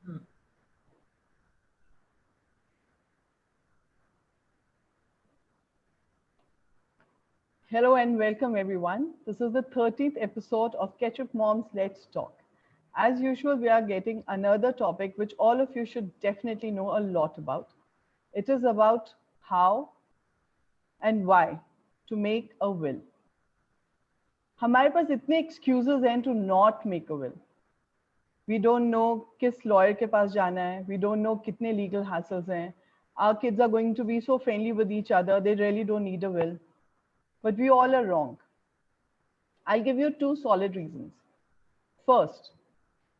Hmm. Hello and welcome everyone. This is the 13th episode of Ketchup Moms Let's Talk. As usual, we are getting another topic which all of you should definitely know a lot about. It is about how and why to make a will. हमारे पास इतने excuses हैं to not make a will. We don't know किस lawyer के पास जाना है. We don't know कितने legal hassles हैं. Our kids are going to be so friendly with each other. They really don't need a will. But we all are wrong. I'll give you two solid reasons. First,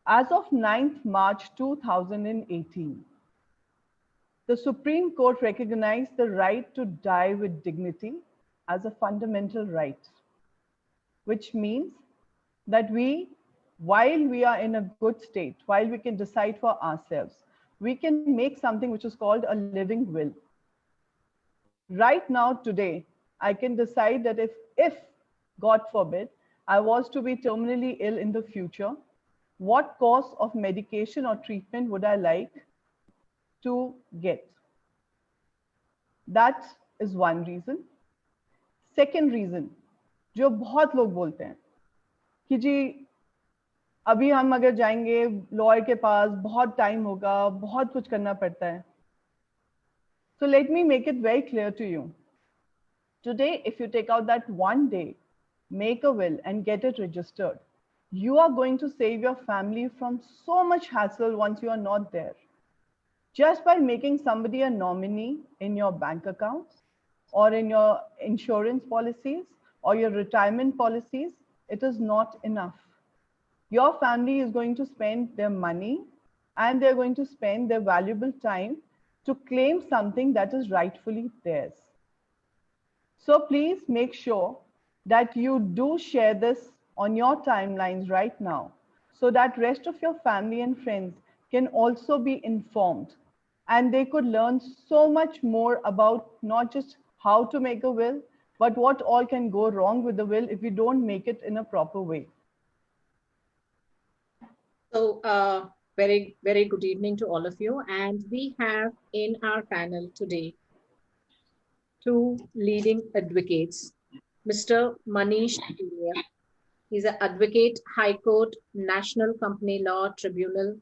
as of 9th March 2018, the Supreme Court recognized the right to die with dignity as a fundamental right, which means that while we are in a good state, while we can decide for ourselves, we can make something which is called a living will. Right now, today, I can decide that if God forbid, I was to be terminally ill in the future, what course of medication or treatment would I like to get? That is one reason. Second reason, जो बहुत लोग बोलते हैं कि जी अभी हम अगर जाएंगे लॉयर के पास बहुत टाइम होगा, बहुत कुछ करना पड़ता है. So let me make it very clear to you. Today, if you take out that one day, make a will and get it registered, you are going to save your family from so much hassle once you are not there. Just by making somebody a nominee in your bank accounts or in your insurance policies or your retirement policies, it is not enough. Your family is going to spend their money and they're going to spend their valuable time to claim something that is rightfully theirs. So please make sure that you do share this on your timelines right now so that rest of your family and friends can also be informed and they could learn so much more about not just how to make a will, but what all can go wrong with the will if you don't make it in a proper way. So, very, very good evening to all of you. And we have in our panel today two leading advocates, Mr. Manish Turia. He's an advocate, High Court, National Company Law Tribunal,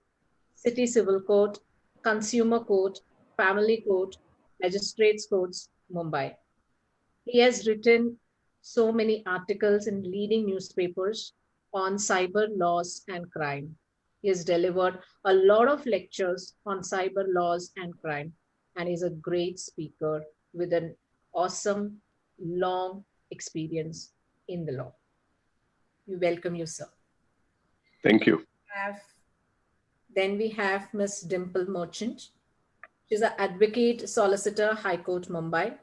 City Civil Court, Consumer Court, Family Court, Magistrates Courts, Mumbai. He has written so many articles in leading newspapers on cyber laws and crime. He has delivered a lot of lectures on cyber laws and crime, and is a great speaker with an awesome, long experience in the law. We welcome you, sir. Thank you. Then we have Ms. Dimple Merchant. She's an advocate, solicitor, High Court, Mumbai,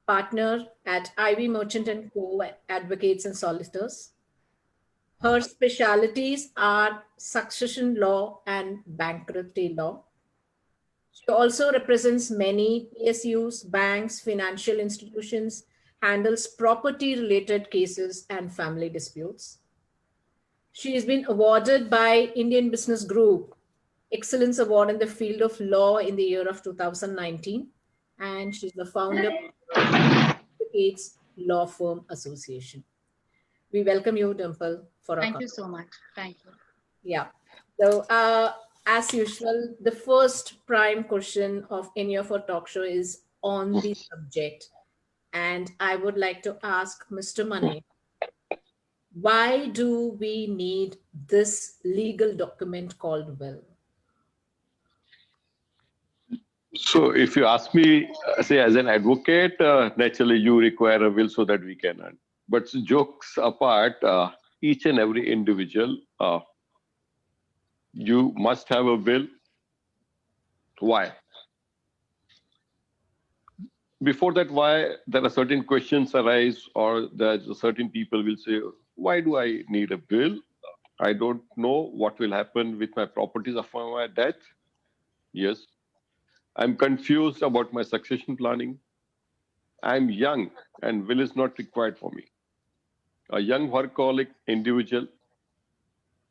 partner at Ivy Merchant and Co. Advocates and Solicitors. Her specialities are succession law and bankruptcy law. She also represents many PSUs, banks, financial institutions, handles property-related cases and family disputes. She has been awarded by Indian Business Group Excellence Award in the field of law in the year of 2019, and she's the founder of Advocates Law Firm Association. We welcome you, Dimple, for our Thank you so much. Thank you. Yeah. So, as usual, the first prime question of any of our talk show is on the subject. And I would like to ask Mr. Mane, why do we need this legal document called will? So if you ask me, say as an advocate, naturally you require a will so that we can earn. But jokes apart, each and every individual, you must have a will. Why? Before that, why there are certain questions arise, or there's certain people will say, why do I need a will? I don't know what will happen with my properties after my death. Yes. I'm confused about my succession planning. I'm young and will is not required for me. A young workaholic individual,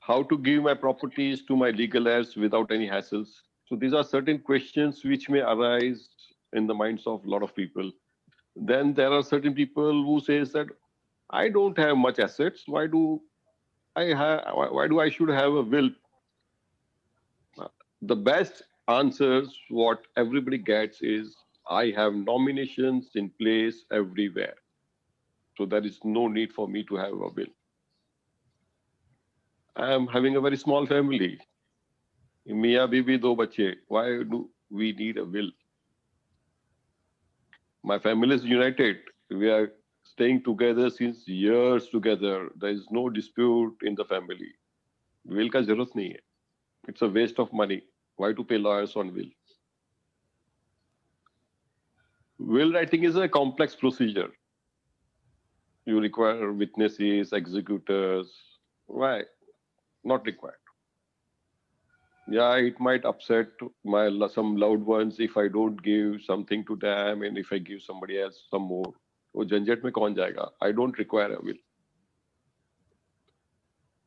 how to give my properties to my legal heirs without any hassles. So these are certain questions which may arise in the minds of a lot of people. Then there are certain people who says that I don't have much assets. Why do I should have a will? The best answers what everybody gets is I have nominations in place everywhere. So there is no need for me to have a will. I am having a very small family. Mia, Bibi, do bache. Why do we need a will? My family is united. We are staying together since years together. There is no dispute in the family. Will का जरूरत नहीं है. It's a waste of money. Why to pay lawyers on will? Will writing is a complex procedure. You require witnesses, executors. Why? Not required. Yeah, it might upset some loved ones if I don't give something to them and if I give somebody else some more. वो झंझट में कौन जाएगा? I don't require a will.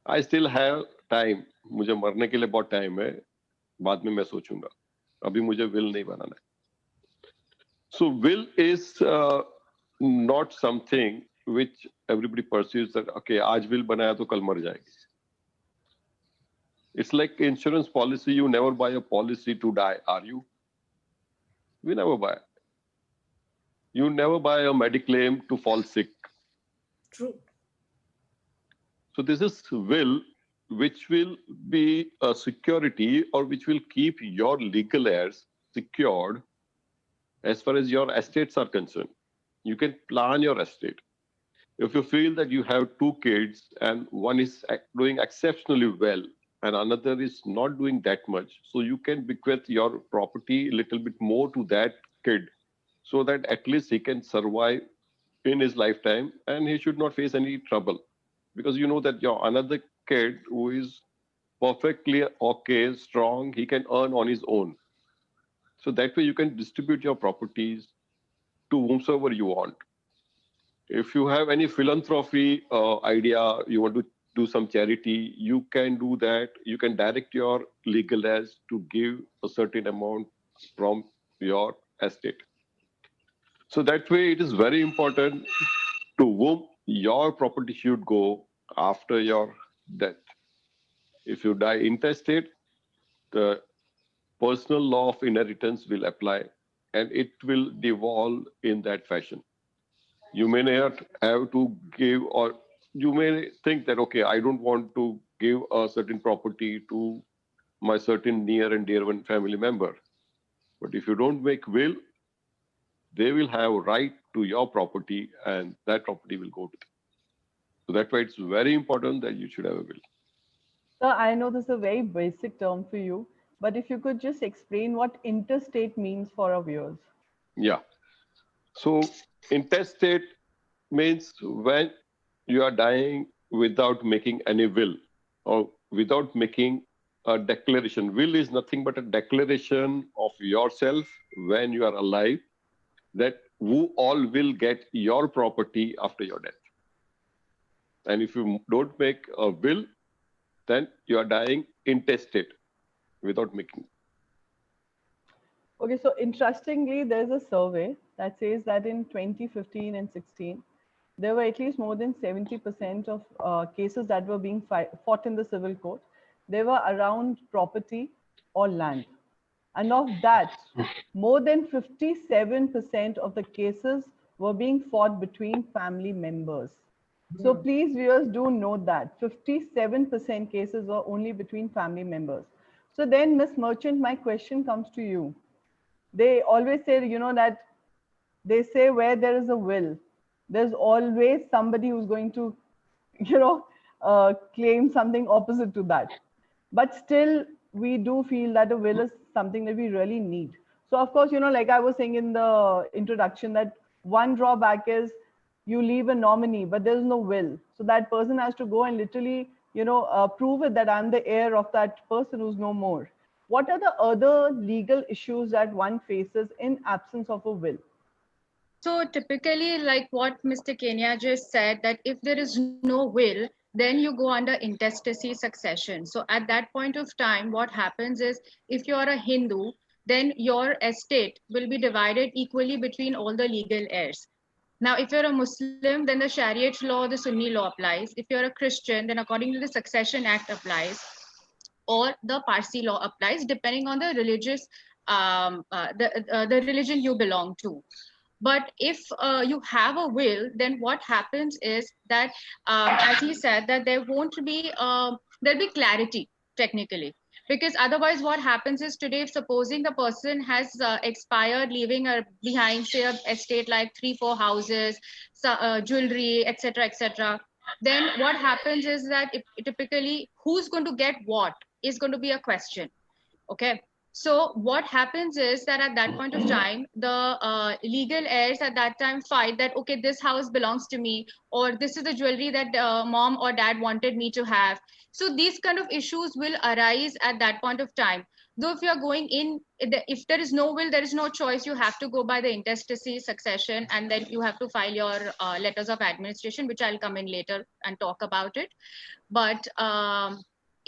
I still have time. मुझे मरने के लिए बहुत टाइम है. बाद में मैं सोचूंगा. अभी मुझे will नहीं बनाना है. So will is not something which everybody perceives that okay, आज will बनाया तो कल मर जाएगी. It's like insurance policy. You never buy a policy to die, are you? We never buy. You never buy a mediclaim to fall sick. True. So this is will, which will be a security or which will keep your legal heirs secured as far as your estates are concerned. You can plan your estate. If you feel that you have two kids and one is doing exceptionally well and another is not doing that much, so you can bequeath your property a little bit more to that kid so that at least he can survive in his lifetime and he should not face any trouble. Because you know that your another kid who is perfectly okay, strong, he can earn on his own. So that way you can distribute your properties to whomsoever you want. If you have any philanthropy idea, you want to do some charity, you can do that. You can direct your legal heirs to give a certain amount from your estate. So that way it is very important to whom your property should go after your death. If you die intestate, the personal law of inheritance will apply and it will devolve in that fashion. You may not have to give, or you may think that, okay, I don't want to give a certain property to my certain near and dear one family member. But if you don't make will, they will have right to your property and that property will go to them. So that's why it's very important that you should have a will. Sir, I know this is a very basic term for you, but if you could just explain what intestate means for our viewers. Yeah. So intestate means when you are dying without making any will or without making a declaration. Will is nothing but a declaration of yourself when you are alive that who all will get your property after your death. And if you don't make a will, then you are dying intestate without making. Okay, so interestingly, there's a survey that says that in 2015 and 16, there were at least more than 70% of cases that were being fought in the civil court. They were around property or land. And of that, more than 57% of the cases were being fought between family members. So please, viewers, do note that 57% cases were only between family members. So then, Ms. Merchant, my question comes to you. They always say, you know, that they say where there is a will, there's always somebody who's going to, you know, claim something opposite to that. But still, we do feel that a will is something that we really need. So of course, you know, like I was saying in the introduction, that one drawback is you leave a nominee, but there's no will. So that person has to go and literally, you know, prove it that I'm the heir of that person who's no more. What are the other legal issues that one faces in absence of a will? So typically, like what Mr. Kenya just said, that if there is no will, Then you go under intestacy succession. So at that point of time, what happens is, if you're a Hindu, then your estate will be divided equally between all the legal heirs. Now, if you're a Muslim, then the Shariat law, the Sunni law applies. If you're a Christian, then according to the Succession Act applies, or the Parsi law applies, depending on the religious, the religion you belong to. But if you have a will, then what happens is that, as he said, that there won't be, there'll be clarity technically. Because otherwise what happens is, today, if supposing the person has expired, leaving behind, say, a estate like 3-4 houses, jewelry, etc., then what happens is that typically who's going to get what is going to be a question. Okay. So what happens is that at that point of time, the legal heirs at that time fight that, okay, this house belongs to me, or this is the jewelry that mom or dad wanted me to have. So these kind of issues will arise at that point of time. Though if you are going in, if there is no will, there is no choice. You have to go by the intestacy succession, and then you have to file your letters of administration, which I'll come in later and talk about it. But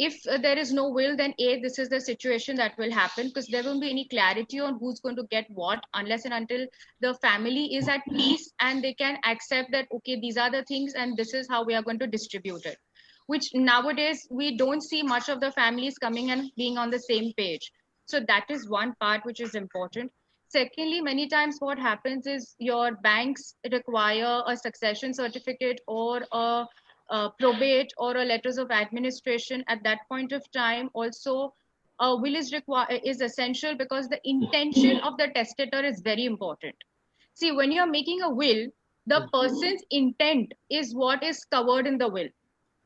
if there is no will, then this is the situation that will happen, because there won't be any clarity on who's going to get what, unless and until the family is at peace and they can accept that, okay, these are the things and this is how we are going to distribute it, which nowadays we don't see much of the families coming and being on the same page. So that is one part which is important. Secondly, many times what happens is your banks require a succession certificate or a probate or a letters of administration. At that point of time also, a will is essential, because the intention of the testator is very important. See, when you're making a will, the person's intent is what is covered in the will.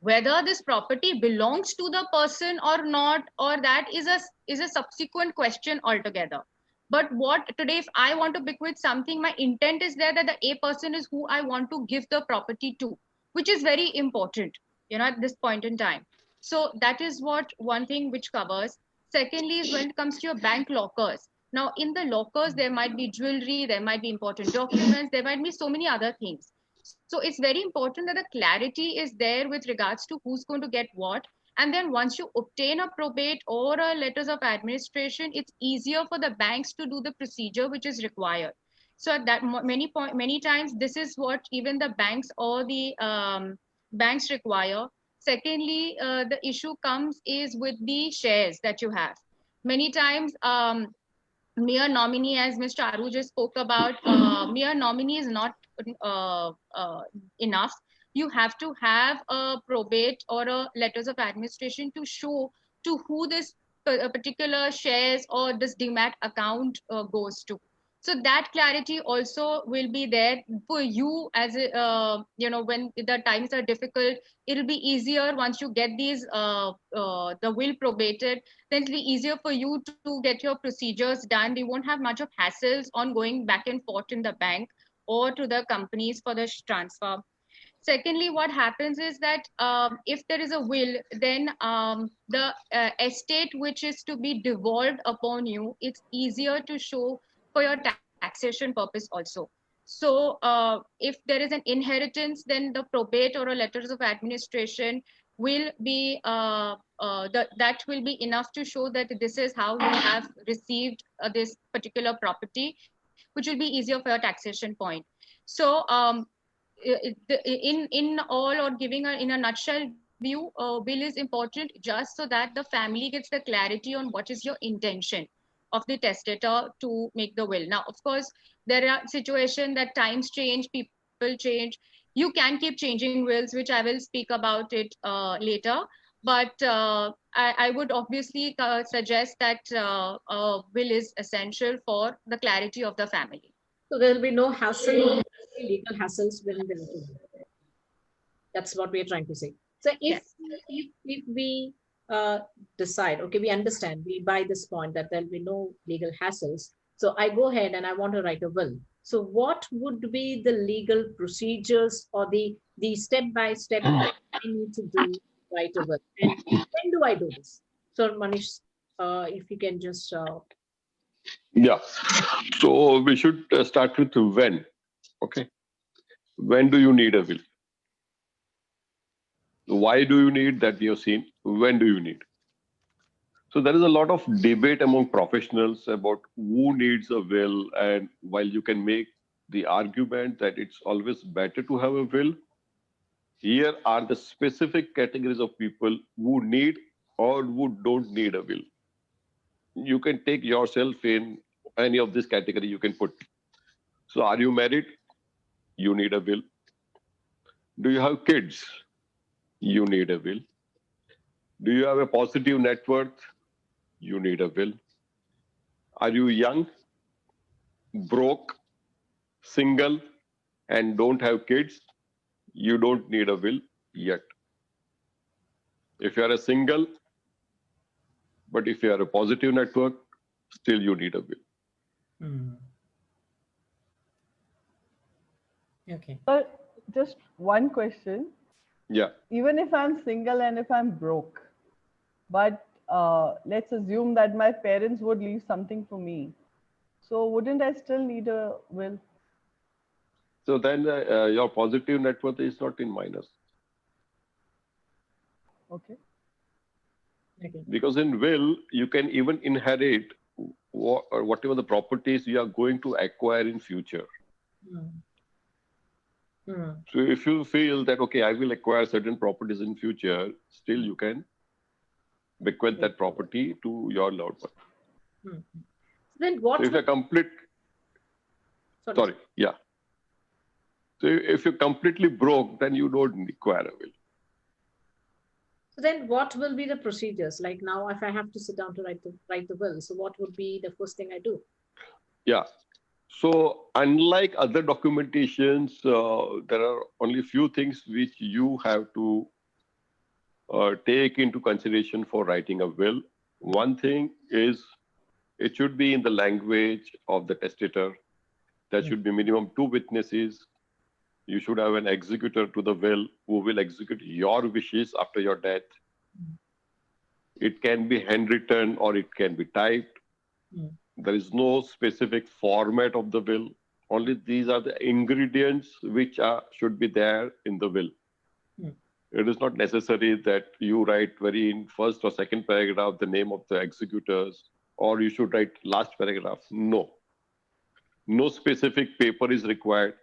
Whether this property belongs to the person or not, or that is a subsequent question altogether. But what today, if I want to bequeath something, my intent is there that the A person is who I want to give the property to, which is very important, at this point in time. So that is what one thing which covers. Secondly is when it comes to your bank lockers. Now, in the lockers, there might be jewelry, there might be important documents, there might be so many other things. So it's very important that the clarity is there with regards to who's going to get what. And then once you obtain a probate or a letters of administration, it's easier for the banks to do the procedure which is required. So at that many times, this is what even the banks or the banks require. Secondly, the issue comes is with the shares that you have. Many times, mere nominee, as Mr. Aru just spoke about, mere nominee is not enough. You have to have a probate or a letters of administration to show to who this particular shares or this demat account goes to. So that clarity also will be there for you, as when the times are difficult. It'll be easier once you get these the will probated. Then it'll be easier for you to get your procedures done. You won't have much of hassles on going back and forth in the bank or to the companies for the transfer. Secondly, what happens is that if there is a will, then the estate which is to be devolved upon you, it's easier to show for your taxation purpose also. So if there is an inheritance, then the probate or a letters of administration will be that will be enough to show that this is how you have received this particular property, which will be easier for your taxation point. So in all, or giving in a nutshell view, will is important just so that the family gets the clarity on what is your intention of the testator to make the will. Now, of course, there are situations that times change, people change. You can keep changing wills, which I will speak about it later. But I would obviously suggest that a will is essential for the clarity of the family. So there will be no hassle, legal hassles when there is a will. That's what we are trying to say. So if we decide, okay, we understand, we buy this point that there'll be no legal hassles. So I go ahead and I want to write a will. So what would be the legal procedures or the step-by-step that I need to do to write a will? And when do I do this? So Manish, if you can just... Yeah. So we should start with when. Okay. When do you need a will? Why do you need that we have seen? When do you need? So there is a lot of debate among professionals about who needs a will, and while you can make the argument that it's always better to have a will, here are the specific categories of people who need or who don't need a will. You can take yourself in any of this category you can put. So are you married? You need a will. Do you have kids? You need a will. Do you have a positive net worth? You need a will. Are you young, broke, single, and don't have kids? You don't need a will yet. If you are a single, but if you are a positive network, still you need a will. Hmm. Okay. Sir, just one question. Yeah. Even if I'm single and if I'm broke, but let's assume that my parents would leave something for me. So wouldn't I still need a will? So then your positive net worth is not in minus. Okay. Okay. Because in will, you can even inherit or whatever the properties you are going to acquire in future. Hmm. Hmm. So if you feel that, okay, I will acquire certain properties in future, still you can bequeath that property to your loved one. Hmm. Then what? So if you're complete, sorry, yeah. So if you're completely broke, then you don't acquire a will. So then what will be the procedures? Like now, if I have to sit down to write the will, so what would be the first thing I do? Yeah. So unlike other documentations, there are only few things which you have to take into consideration for writing a will. One thing is it should be in the language of the testator. There should be minimum 2 witnesses. You should have an executor to the will who will execute your wishes after your death. It can be handwritten or it can be typed. There is no specific format of the will. Only these are the ingredients which should be there in the will. It is not necessary that you write very in first or second paragraph the name of the executors, or you should write last paragraph. No. No specific paper is required.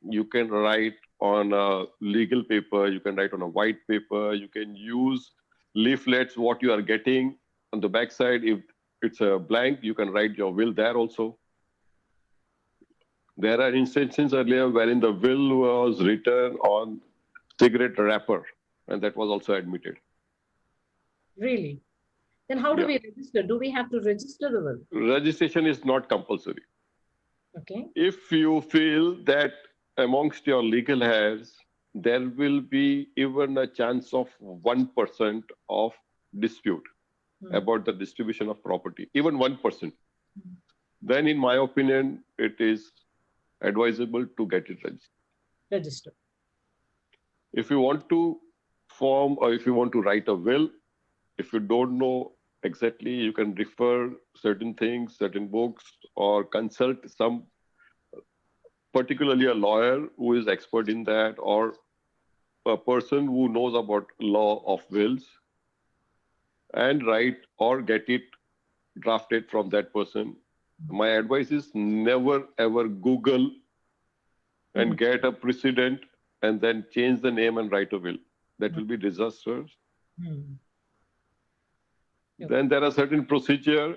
You can write on a legal paper, you can write on a white paper, you can use leaflets, what you are getting on the backside. If it's a blank, you can write your will there also. There are instances earlier wherein the will was written on cigarette wrapper, and that was also admitted. Really? Then how do we register? Do we have to register the will? Registration is not compulsory. Okay. If you feel that amongst your legal heirs, there will be even a chance of 1% of dispute about the distribution of property, even 1%, then in my opinion, it is advisable to get it registered. If you want to form or if you want to write a will, if you don't know exactly, you can refer certain things, certain books, or consult some, particularly a lawyer who is expert in that, or a person who knows about law of wills, and write or get it drafted from that person. My advice is never ever Google and get a precedent and then change the name and write a will. That will be disastrous. Then there are certain procedure,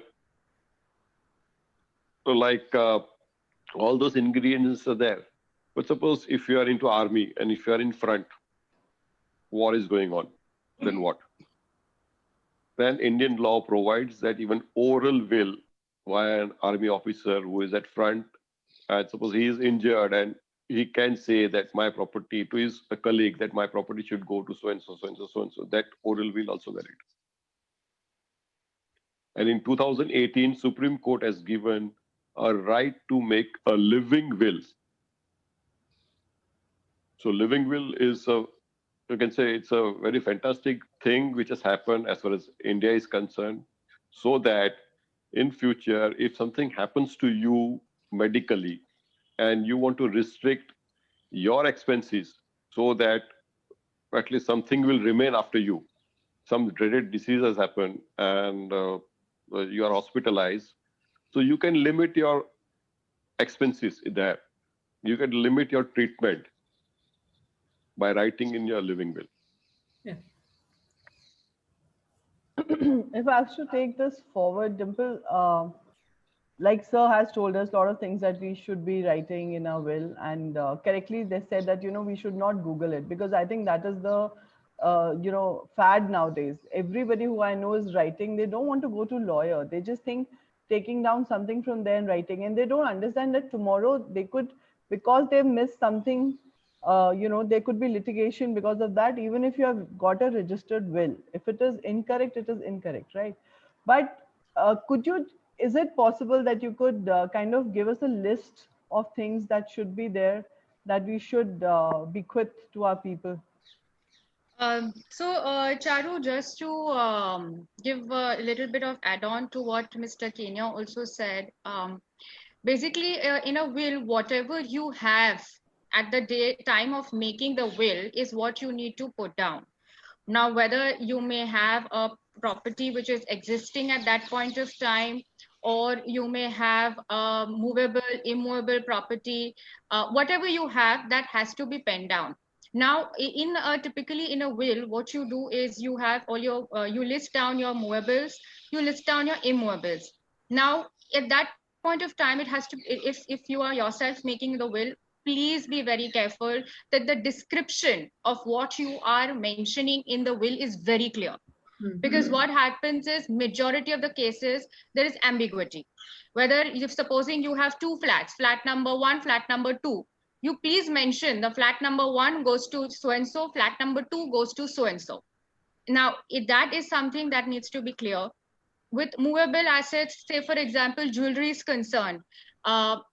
like all those ingredients are there. But suppose if you are into army and if you are in front, war is going on, then what? Then Indian law provides that even oral will via an army officer who is at front, and suppose he is injured and he can say that my property to his colleague, that my property should go to so and so, so and so, so and so. That oral will also valid. And in 2018, Supreme Court has given a right to make a living will. So living will is you can say it's a very fantastic thing which has happened as far as India is concerned, so that in future, if something happens to you medically and you want to restrict your expenses so that at least something will remain after you. Some dreaded disease has happened and you are hospitalized. So you can limit your expenses there. You can limit your treatment by writing in your living will. Yeah. If I have to take this forward, Dimple, like Sir has told us a lot of things that we should be writing in our will, and correctly they said that we should not Google it, because I think that is the fad nowadays. Everybody who I know is writing. They don't want to go to lawyer. They just think taking down something from there and writing, and they don't understand that tomorrow they could, because they've missed something, there could be litigation because of that. Even if you have got a registered will, if it is incorrect, it is incorrect, right? But is it possible that you could kind of give us a list of things that should be there, that we should bequeath to our people? Charu, just to give a little bit of add-on to what Mr. Kenya also said, basically, in a will, whatever you have at the time of making the will is what you need to put down. Now, whether you may have a property which is existing at that point of time, or you may have a movable, immovable property, whatever you have, that has to be penned down. Now, typically in a will, what you do is you have all your, you list down your movables, you list down your immovables. Now, at that point of time, it has to, if you are yourself making the will, please be very careful that the description of what you are mentioning in the will is very clear. Because what happens is, majority of the cases, there is ambiguity. Whether if supposing you have two flats, flat number 1, flat number 2, you please mention the flat number 1 goes to so and so, flat number 2 goes to so and so. Now, that is something that needs to be clear. With movable assets, say for example, jewelry is concerned,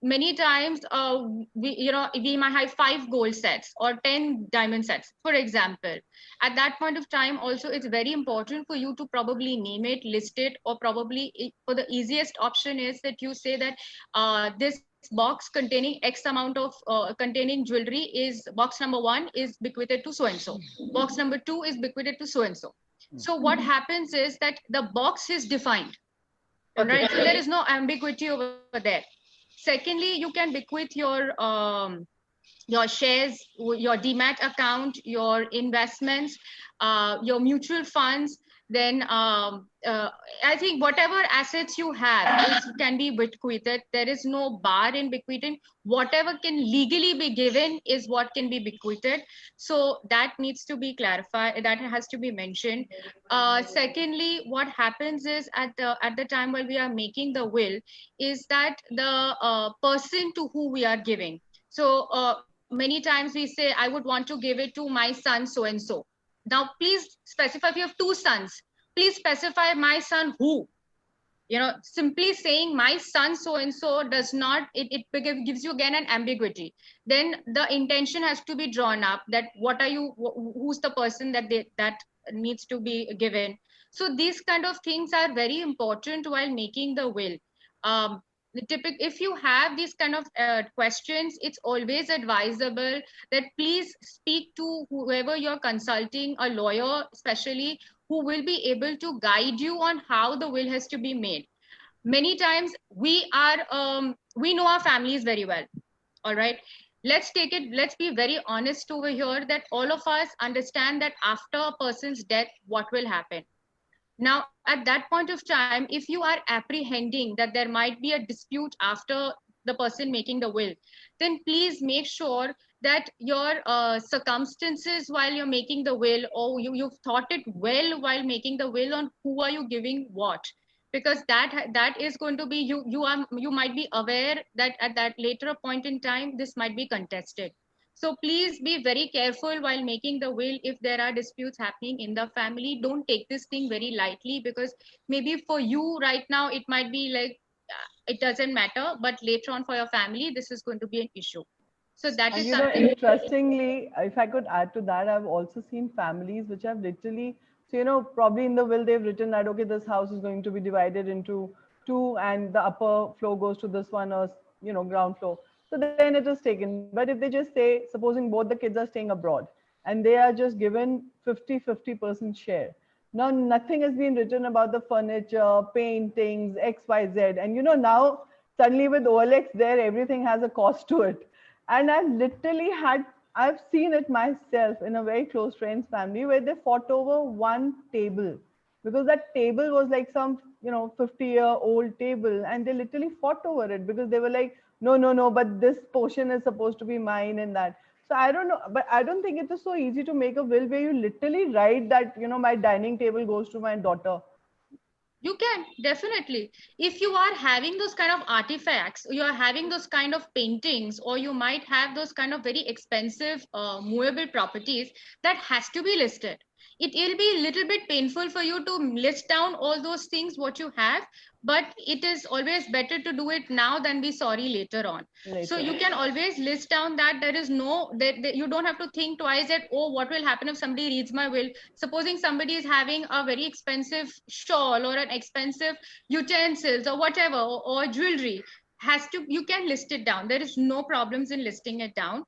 many times we might have 5 gold sets or 10 diamond sets, for example. At that point of time, also it's very important for you to probably name it, list it, or probably for the easiest option is that you say that this box containing X amount of containing jewelry is box number 1 is bequeathed to so and so, box number 2 is bequeathed to so and so. So what happens is that the box is defined. All right. So there is no ambiguity over there. Secondly, you can bequeath your shares, your demat account, your investments, your mutual funds. Then I think whatever assets you have can be bequeathed. There is no bar in bequeathing. Whatever can legally be given is what can be bequeathed. So that needs to be clarified. That has to be mentioned. Secondly, what happens is at the time while we are making the will, is that the person to who we are giving. So many times we say, I would want to give it to my son so and so. Now, please specify. If you have 2 sons, please specify my son who. Simply saying my son so and so does not, it gives you again an ambiguity. Then the intention has to be drawn up, that what are you, who's the person that needs to be given. So these kind of things are very important while making the will. If you have these kind of questions, it's always advisable that please speak to whoever you're consulting, a lawyer especially, who will be able to guide you on how the will has to be made. Many times we know our families very well. All right. Let's be very honest over here, that all of us understand that after a person's death, what will happen. Now, at that point of time, if you are apprehending that there might be a dispute after the person making the will, then please make sure that your circumstances while you're making the will, or you've thought it well while making the will on who are you giving what, because that is going to be, you might be aware that at that later point in time, this might be contested. So please be very careful while making the will. If there are disputes happening in the family, don't take this thing very lightly, because maybe for you right now, it might be like, it doesn't matter, but later on for your family, this is going to be an issue. So that is something. Interestingly, if I could add to that, I've also seen families which have literally, so, probably in the will, they've written that, okay, this house is going to be divided into 2 and the upper floor goes to this one, or, ground floor. So then it is taken. But if they just say, supposing both the kids are staying abroad, and they are just given 50% share. Now nothing has been written about the furniture, paintings, XYZ, and now suddenly with OLX there, everything has a cost to it. And I've seen it myself in a very close friend's family where they fought over one table, because that table was like some 50-year-old table, and they literally fought over it because they were like, no, no, no, but this portion is supposed to be mine and that. So I don't know, but I don't think it is so easy to make a will where you literally write that my dining table goes to my daughter. You can definitely, if you are having those kind of artifacts, you are having those kind of paintings, or you might have those kind of very expensive movable properties, that has to be listed. It will be a little bit painful for you to list down all those things what you have, but it is always better to do it now than be sorry later on. So you can always list down that there is no, that you don't have to think twice that, oh, what will happen if somebody reads my will. Supposing somebody is having a very expensive shawl or an expensive utensils or whatever, or jewelry, you can list it down. There is no problems in listing it down.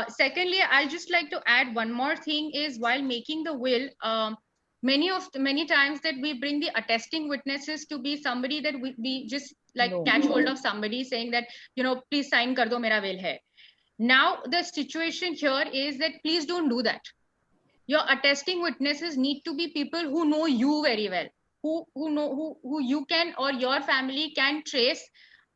Secondly, I just like to add one more thing is, while making the will, many times that we bring the attesting witnesses to be somebody that we just like catch hold of somebody saying that, please sign kar do, mera will hai. Now the situation here is that please don't do that. Your attesting witnesses need to be people who know you very well, who you can, or your family can trace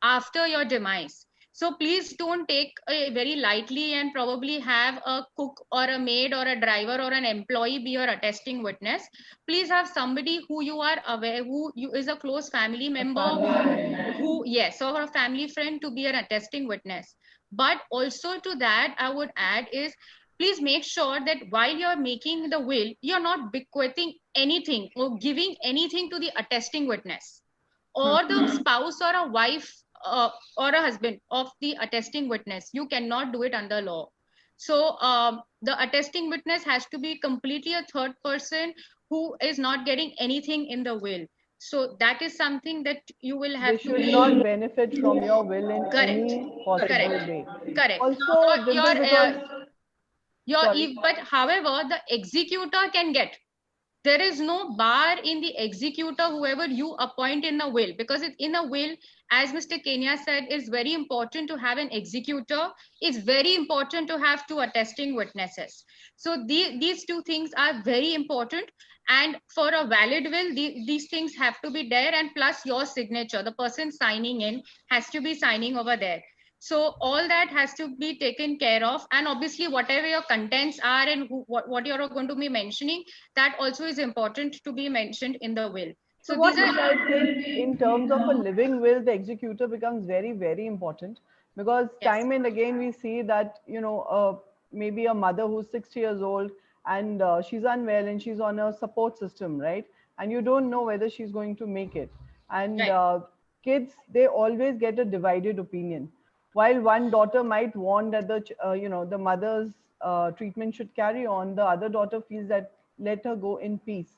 after your demise. So please don't take a very lightly and probably have a cook or a maid or a driver or an employee be your attesting witness. Please have somebody who you are aware, who you is a close family member, or a family friend to be an attesting witness. But also to that, I would add is, please make sure that while you're making the will, you're not bequeathing anything or giving anything to the attesting witness or the spouse or a wife or a husband of the attesting witness. You cannot do it under law. So the attesting witness has to be completely a third person who is not getting anything in the will. So that is something that you will have to. They should not benefit from your will in any possible way. Correct. Also, But however, the executor can get. There is no bar in the executor, whoever you appoint in the will, because in a will, as Mr. Kenya said, it's very important to have an executor. It's very important to have two attesting witnesses. So these two things are very important. And for a valid will, these things have to be there, and plus your signature, the person signing in has to be signing over there. So all that has to be taken care of, and obviously whatever your contents are and what you're going to be mentioning, that also is important to be mentioned in the will. So what I think in terms of a living will, the executor becomes very, very important, because time and again we see that maybe a mother who's 60 years old and she's unwell and she's on a support system, right? And you don't know whether she's going to make it. And kids, they always get a divided opinion. While one daughter might want that the mother's treatment should carry on, the other daughter feels that let her go in peace.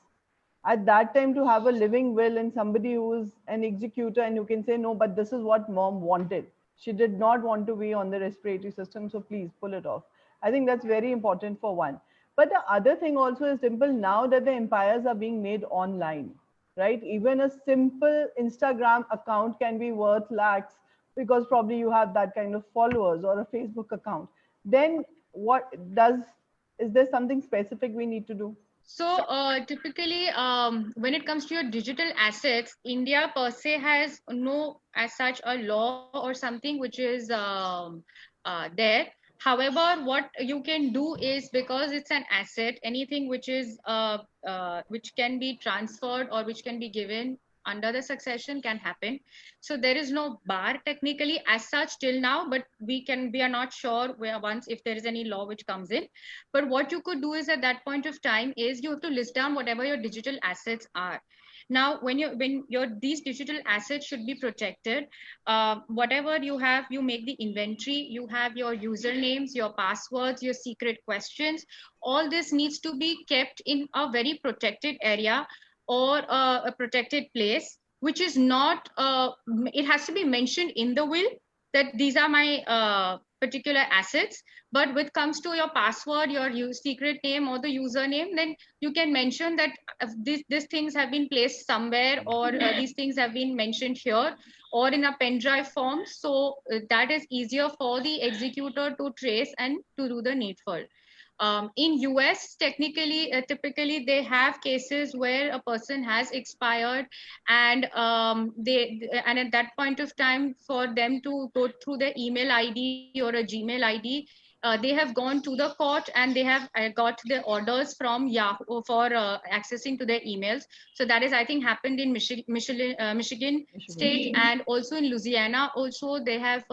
At that time, to have a living will and somebody who is an executor and you can say, no, but this is what mom wanted. She did not want to be on the respiratory system, so please pull it off. I think that's very important for one. But the other thing also is, Dimple, now that the empires are being made online, right? Even a simple Instagram account can be worth lakhs, because probably you have that kind of followers, or a Facebook account. Then is there something specific we need to do? So typically, when it comes to your digital assets, India per se has no as such a law or something which is there. However, what you can do is, because it's an asset, anything which is which can be transferred or which can be given under the succession can happen. So there is no bar technically as such till now, but we are not sure where once if there is any law which comes in. But what you could do is, at that point of time, is you have to list down whatever your digital assets are. Now, when these digital assets should be protected, whatever you have, you make the inventory, you have your usernames, your passwords, your secret questions. All this needs to be kept in a very protected area, or a protected place, which is not, it has to be mentioned in the will that these are my particular assets. But when it comes to your password, your secret name or the username, then you can mention that these things have been placed somewhere, or these things have been mentioned here or in a pen drive form. So that is easier for the executor to trace and to do the needful. In US, typically they have cases where a person has expired, and and at that point of time, for them to go through their email ID or a Gmail ID, they have gone to the court and they have got the orders from Yahoo for accessing to their emails. So that is, I think, happened in Michigan state, and also in Louisiana. Also, they have.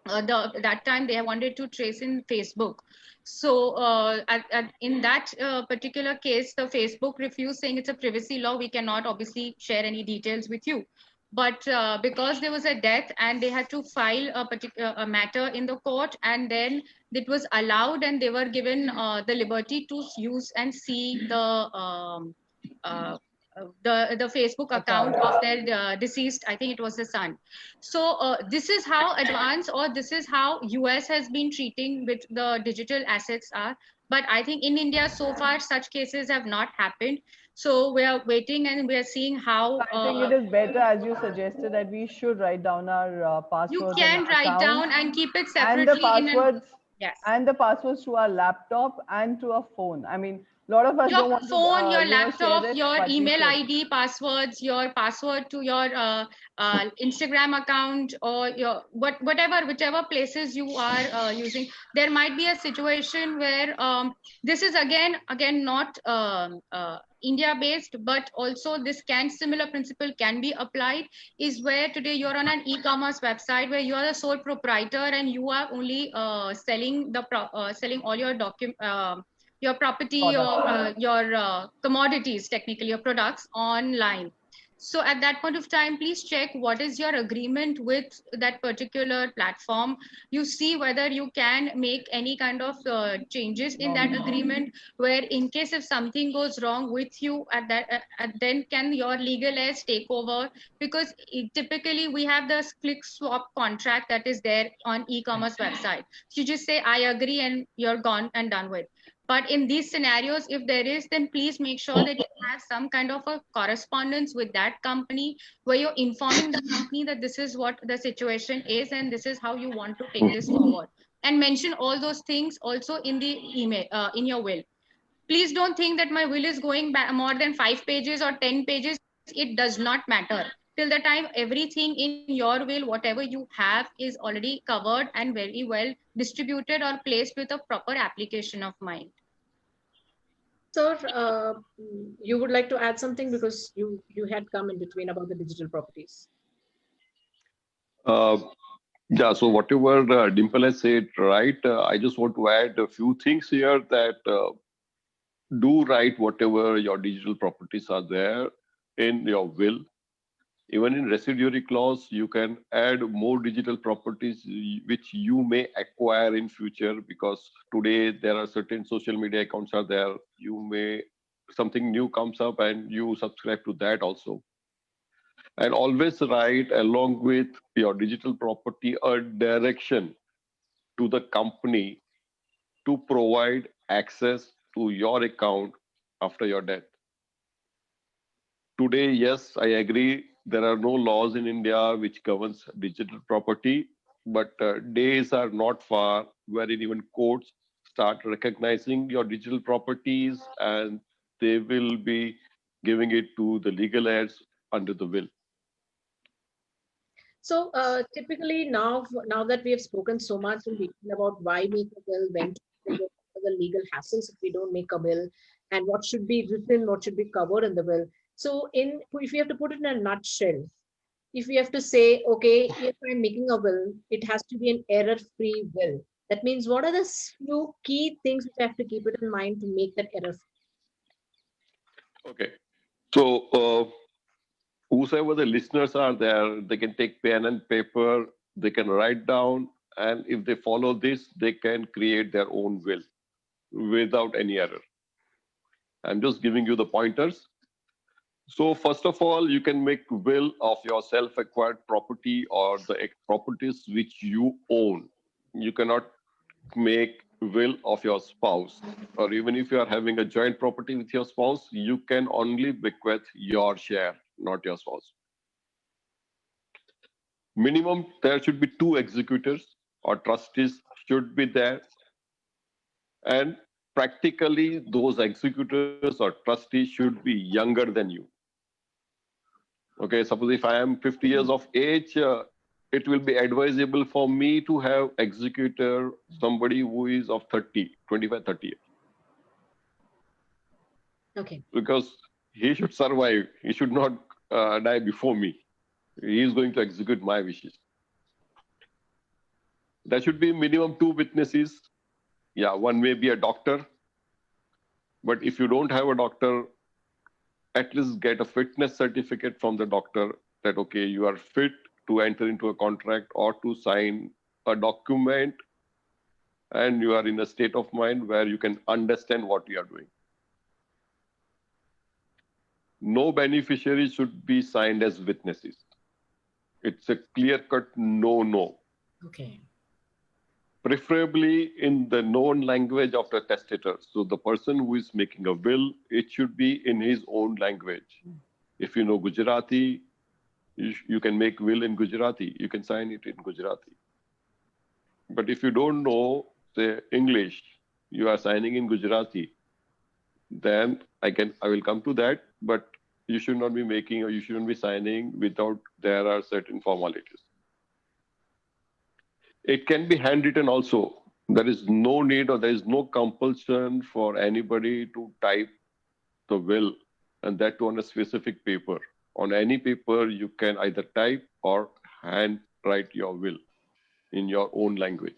That time they wanted to trace in Facebook. So in that particular case, the Facebook refused, saying it's a privacy law. We cannot obviously share any details with you. But because there was a death and they had to file a particular matter in the court, and then it was allowed and they were given the liberty to use and see uh, the Facebook account of their deceased, I think it was the son. So this is how advanced, or this is how US has been treating with the digital assets are. But I think in India, so far, such cases have not happened. So we are waiting and we are seeing how. I think it is better, as you suggested, that we should write down our You passwords and can write accounts down and keep it and the separately in an. passwords Yes. and the passwords to our laptop and to a phone. I mean, a lot of us don't Your want to, phone, your share laptop, it, your but we email should. ID, passwords, your password to your Instagram account, or your whichever places you are using. There might be a situation where this is again not India based, but also this similar principle can be applied. Is where today you're on an e-commerce website where you are the sole proprietor and you are only selling all your property, your commodities, technically your products online. So at that point of time, please check what is your agreement with that particular platform. You see whether you can make any kind of changes in that agreement, where in case if something goes wrong with you then can your legal heirs take over? Because typically we have the click swap contract that is there on e-commerce website. So you just say I agree and you're gone and done with. But in these scenarios, if there is, then please make sure that you have some kind of a correspondence with that company where you're informing the company that this is what the situation is and this is how you want to take this forward. And mention all those things also in the email, in your will. Please don't think that my will is going back more than 5 pages or 10 pages. It does not matter. Till the time everything in your will, whatever you have, is already covered and very well distributed or placed with a proper application of mind. Sir, you would like to add something because you had come in between about the digital properties. Uh, yeah, so whatever Dimple has said, right, I just want to add a few things here that do write whatever your digital properties are there in your will. Even in residuary clause, you can add more digital properties which you may acquire in future, because today there are certain social media accounts are there. You may, something new comes up and you subscribe to that also. And always write along with your digital property a direction to the company to provide access to your account after your death. Today, yes, I agree, there are no laws in India which governs digital property, but days are not far wherein even courts start recognizing your digital properties and they will be giving it to the legal heirs under the will. So typically now that we have spoken so much in detail about why make a will, when to make a will, the legal hassles if we don't make a will, and what should be written, what should be covered in the will. So if we have to put it in a nutshell, if we have to say, okay, if I'm making a will, it has to be an error-free will. That means what are the few key things which I have to keep it in mind to make that error-free? Okay. So whosoever the listeners are there, they can take pen and paper, they can write down, and if they follow this, they can create their own will without any error. I'm just giving you the pointers. So first of all, you can make will of your self-acquired property or the properties which you own. You cannot make will of your spouse, or even if you are having a joint property with your spouse, you can only bequeath your share, not your spouse. Minimum, there should be two executors or trustees should be there, and practically those executors or trustees should be younger than you. Okay, suppose if I am 50 years of age, it will be advisable for me to have executor somebody who is of 30, 25, 30 years, Okay. because he should survive. He should not die before me. He is going to execute my wishes. There should be minimum two witnesses. Yeah, one may be a doctor, but if you don't have a doctor, at least get a fitness certificate from the doctor that, okay, you are fit to enter into a contract or to sign a document, and you are in a state of mind where you can understand what you are doing. No beneficiaries should be signed as witnesses. It's a clear-cut no. Okay. Preferably in the known language of the testator. So the person who is making a will, it should be in his own language. If you know Gujarati, you can make will in Gujarati. You can sign it in Gujarati. But if you don't know, say, English, you are signing in Gujarati, then I will come to that. But you should not be making, or you shouldn't be signing without there are certain formalities. It can be handwritten also. There is no need, or there is no compulsion for anybody to type the will, and that too on a specific paper. On any paper, you can either type or hand write your will in your own language.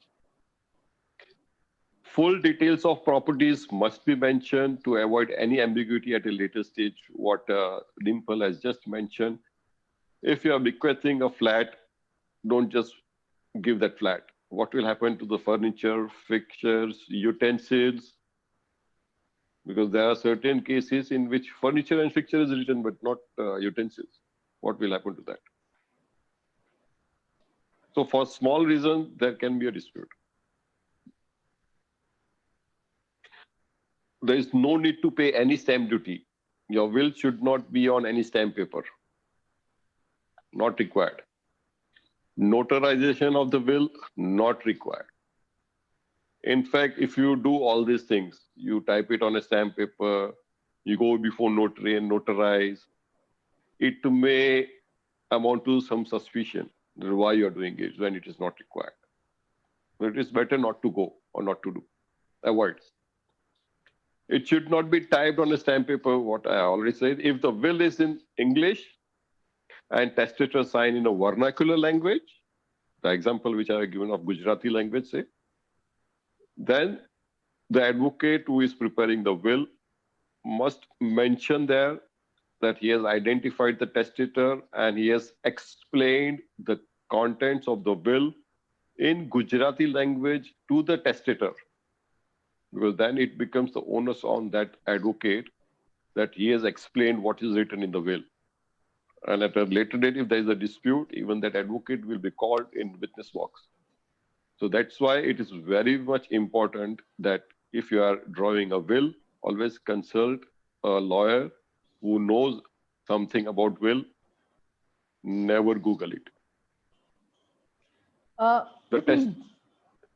Full details of properties must be mentioned to avoid any ambiguity at a later stage, what Dimple has just mentioned. If you are bequeathing a flat, don't just give that flat. What will happen to the furniture, fixtures, utensils? Because there are certain cases in which furniture and fixture is written, but not utensils. What will happen to that? So for small reasons, there can be a dispute. There is no need to pay any stamp duty. Your will should not be on any stamp paper. Not required. Notarization of the will, not required. In fact, if you do all these things, you type it on a stamp paper, you go before notary and notarize, it may amount to some suspicion why you're doing it when it is not required. So it is better not to go or not to do. Avoid. It should not be typed on a stamp paper, what I already said. If the will is in English and testator sign in a vernacular language, the example which I have given of Gujarati language, say, then the advocate who is preparing the will must mention there that he has identified the testator and he has explained the contents of the will in Gujarati language to the testator. Because then it becomes the onus on that advocate that he has explained what is written in the will. And at a later date, if there is a dispute, even that advocate will be called in witness box. So that's why it is very much important that if you are drawing a will, always consult a lawyer who knows something about will. Never Google it.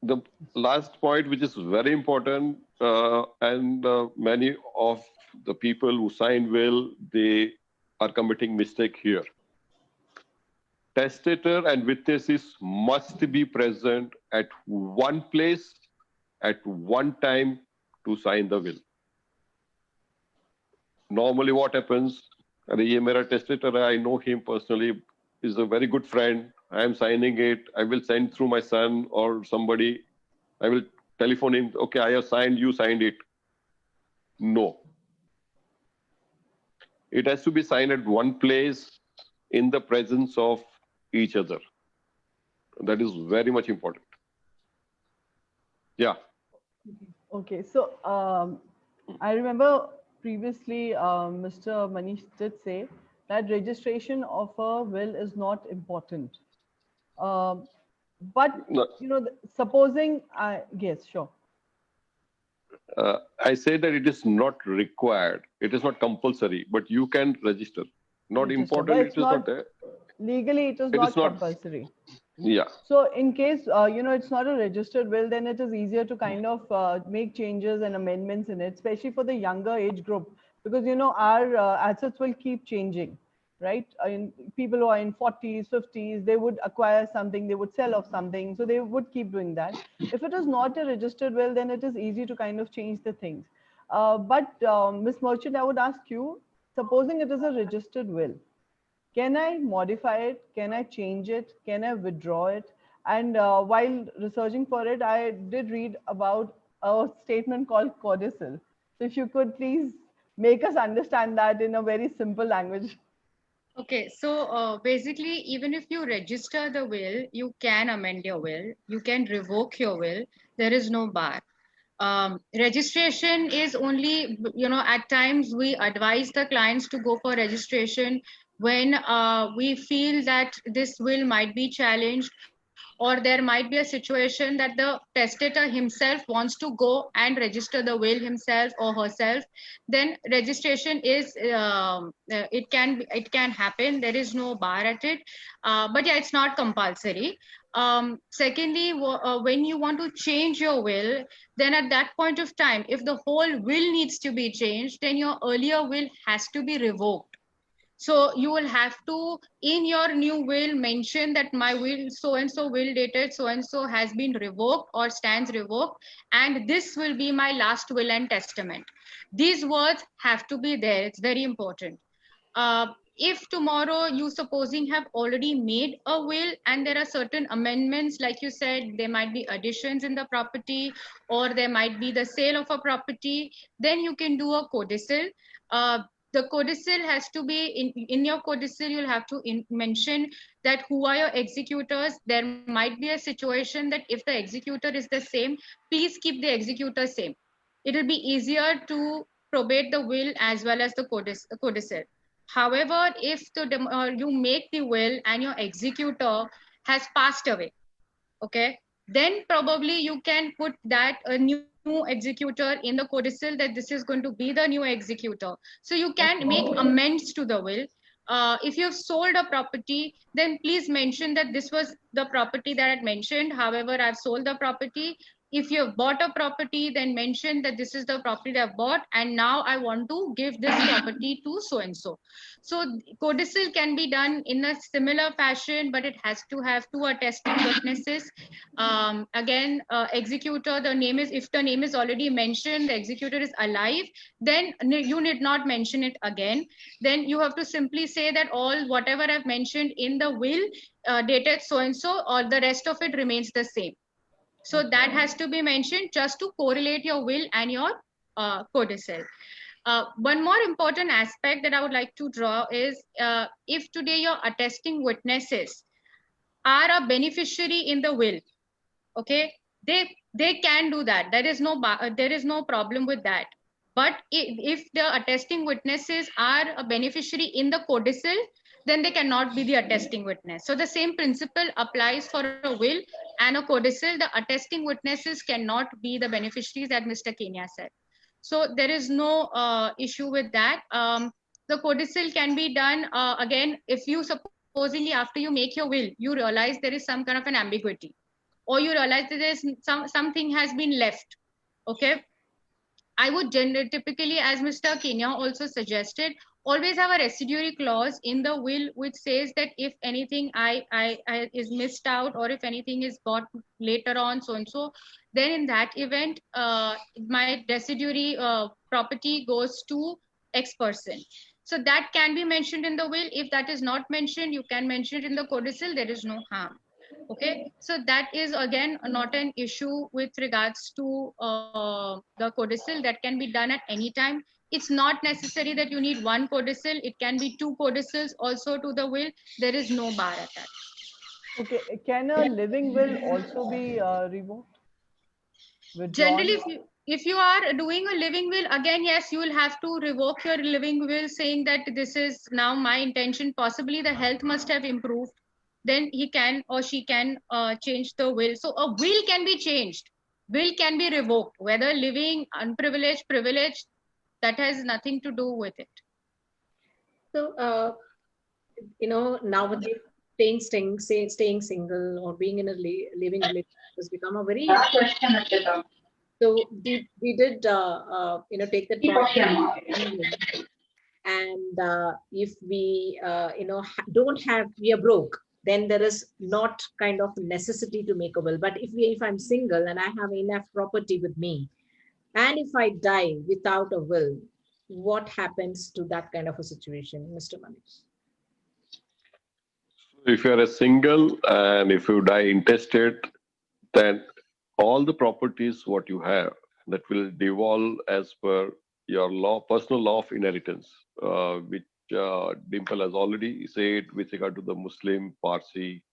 The last point, which is very important, and many of the people who sign will, they are committing mistake here. Testator and witnesses must be present at one place at one time to sign the will. Normally what happens, ये मेरा testator है, I know him personally, is a very good friend, I am signing it, I will send through my son or somebody, I will telephone him, okay, I have signed, you signed it. No. It has to be signed at one place in the presence of each other. That is very much important. Yeah. Okay, so I remember previously Mr. Manish did say that registration of a will is not important. But, No, supposing, yes, sure. I say that it is not required. It is not compulsory, but you can register. Not Register. important. But It is not there. legally, it is It not is not. compulsory. Yeah. So in case, it's not a registered will, then it is easier to kind of make changes and amendments in it, especially for the younger age group, because, our assets will keep changing, right? People who are in 40s, 50s, they would acquire something, they would sell off something. So they would keep doing that. If it is not a registered will, then it is easy to kind of change the things. But Ms. Merchant, I would ask you, supposing it is a registered will, can I modify it? Can I change it? Can I withdraw it? And while researching for it, I did read about a statement called codicil. So if you could please make us understand that in a very simple language. Okay, so basically, even if you register the will, you can amend your will, you can revoke your will. There is no bar. Registration is only, at times we advise the clients to go for registration when we feel that this will might be challenged, or there might be a situation that the testator himself wants to go and register the will himself or herself. Then registration is it can happen. There is no bar at it, but yeah, it's not compulsory. Secondly, when you want to change your will, then at that point of time, if the whole will needs to be changed, then your earlier will has to be revoked. So you will have to, in your new will, mention that my will, so and so will dated so and so has been revoked or stands revoked, and this will be my last will and testament. These words have to be there. It's very important. If tomorrow you supposing have already made a will and there are certain amendments, like you said, there might be additions in the property or there might be the sale of a property, then you can do a codicil. The codicil has to be in your codicil. You'll have to mention that who are your executors. There might be a situation that if the executor is the same, please keep the executor same. It will be easier to probate the will as well as the codicil. However, if you make the will and your executor has passed away, okay, then probably you can put that a new executor in the codicil, that this is going to be the new executor. So you can make amends to the will. If you have sold a property, then please mention that this was the property that I had mentioned. However, I've sold the property. If you have bought a property, then mention that this is the property that I've bought, and now I want to give this property to so and so. So codicil can be done in a similar fashion, but it has to have two attesting witnesses. Again, executor, the name is, if the name is already mentioned, the executor is alive, then you need not mention it again. Then you have to simply say that all whatever I've mentioned in the will dated so and so, or the rest of it remains the same. So that has to be mentioned just to correlate your will and your codicil. One more important aspect that I would like to draw is if today your attesting witnesses are a beneficiary in the will, okay, they can do that. There is no problem with that. But if the attesting witnesses are a beneficiary in the codicil, then they cannot be the attesting witness. So the same principle applies for a will and a codicil. The attesting witnesses cannot be the beneficiaries, as Mr. Kenya said. So there is no issue with that. The codicil can be done again if you supposedly after you make your will, you realize there is some kind of an ambiguity, or you realize that there's something has been left. Okay, I would typically, as Mr. Kenya also suggested, always have a residuary clause in the will which says that if anything I is missed out, or if anything is bought later on, so and so, then in that event, my residuary property goes to X person. So that can be mentioned in the will. If that is not mentioned, you can mention it in the codicil. There is no harm. Okay, so that is again not an issue with regards to the codicil. That can be done at any time. It's not necessary that you need one codicil. It can be two codicils also to the will. There is no bar at that. Okay, can a living will also be revoked? Withdrawn? Generally, if you are doing a living will, again, yes, you will have to revoke your living will, saying that this is now my intention. Possibly the health must have improved. then he can or she can change the will. So a will can be changed, will can be revoked, whether living, unprivileged, privileged, that has nothing to do with it. So, nowadays staying single or being in a living relationship has become a very so we did take that point. And if we don't have, we are broke, then there is not kind of necessity to make a will. But if I'm single and I have enough property with me, and if I die without a will, what happens to that kind of a situation, Mr. Manish? If you are a single and if you die intestate, then all the properties what you have that will devolve as per your law, personal law of inheritance, which Dimple has already said with regard to the Muslim, Parsi,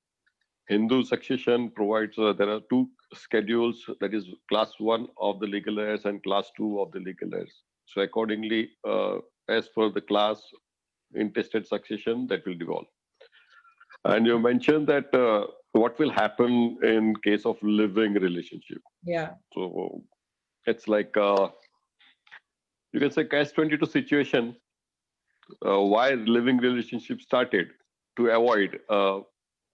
Hindu succession provides there are two schedules, that is class 1 of the legal heirs and class 2 of the legal heirs. So accordingly, as per the class intestate succession, that will devolve. And you mentioned that what will happen in case of living relationship. Yeah. So it's like you can say catch-22 situation. Why living relationship started to avoid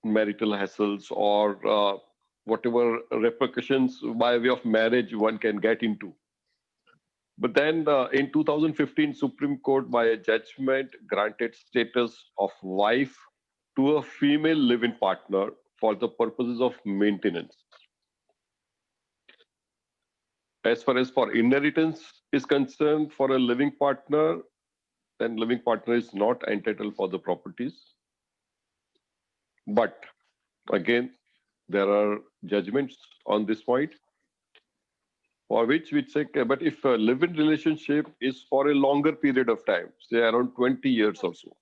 marital hassles or whatever repercussions by way of marriage one can get into. But then in 2015, Supreme Court by a judgment granted status of wife to a female live-in partner for the purposes of maintenance. As far as for inheritance is concerned, for a living partner, then living partner is not entitled for the properties. But again, there are judgments on this point, for which we say, but if a live-in relationship is for a longer period of time, say around 20 years or so,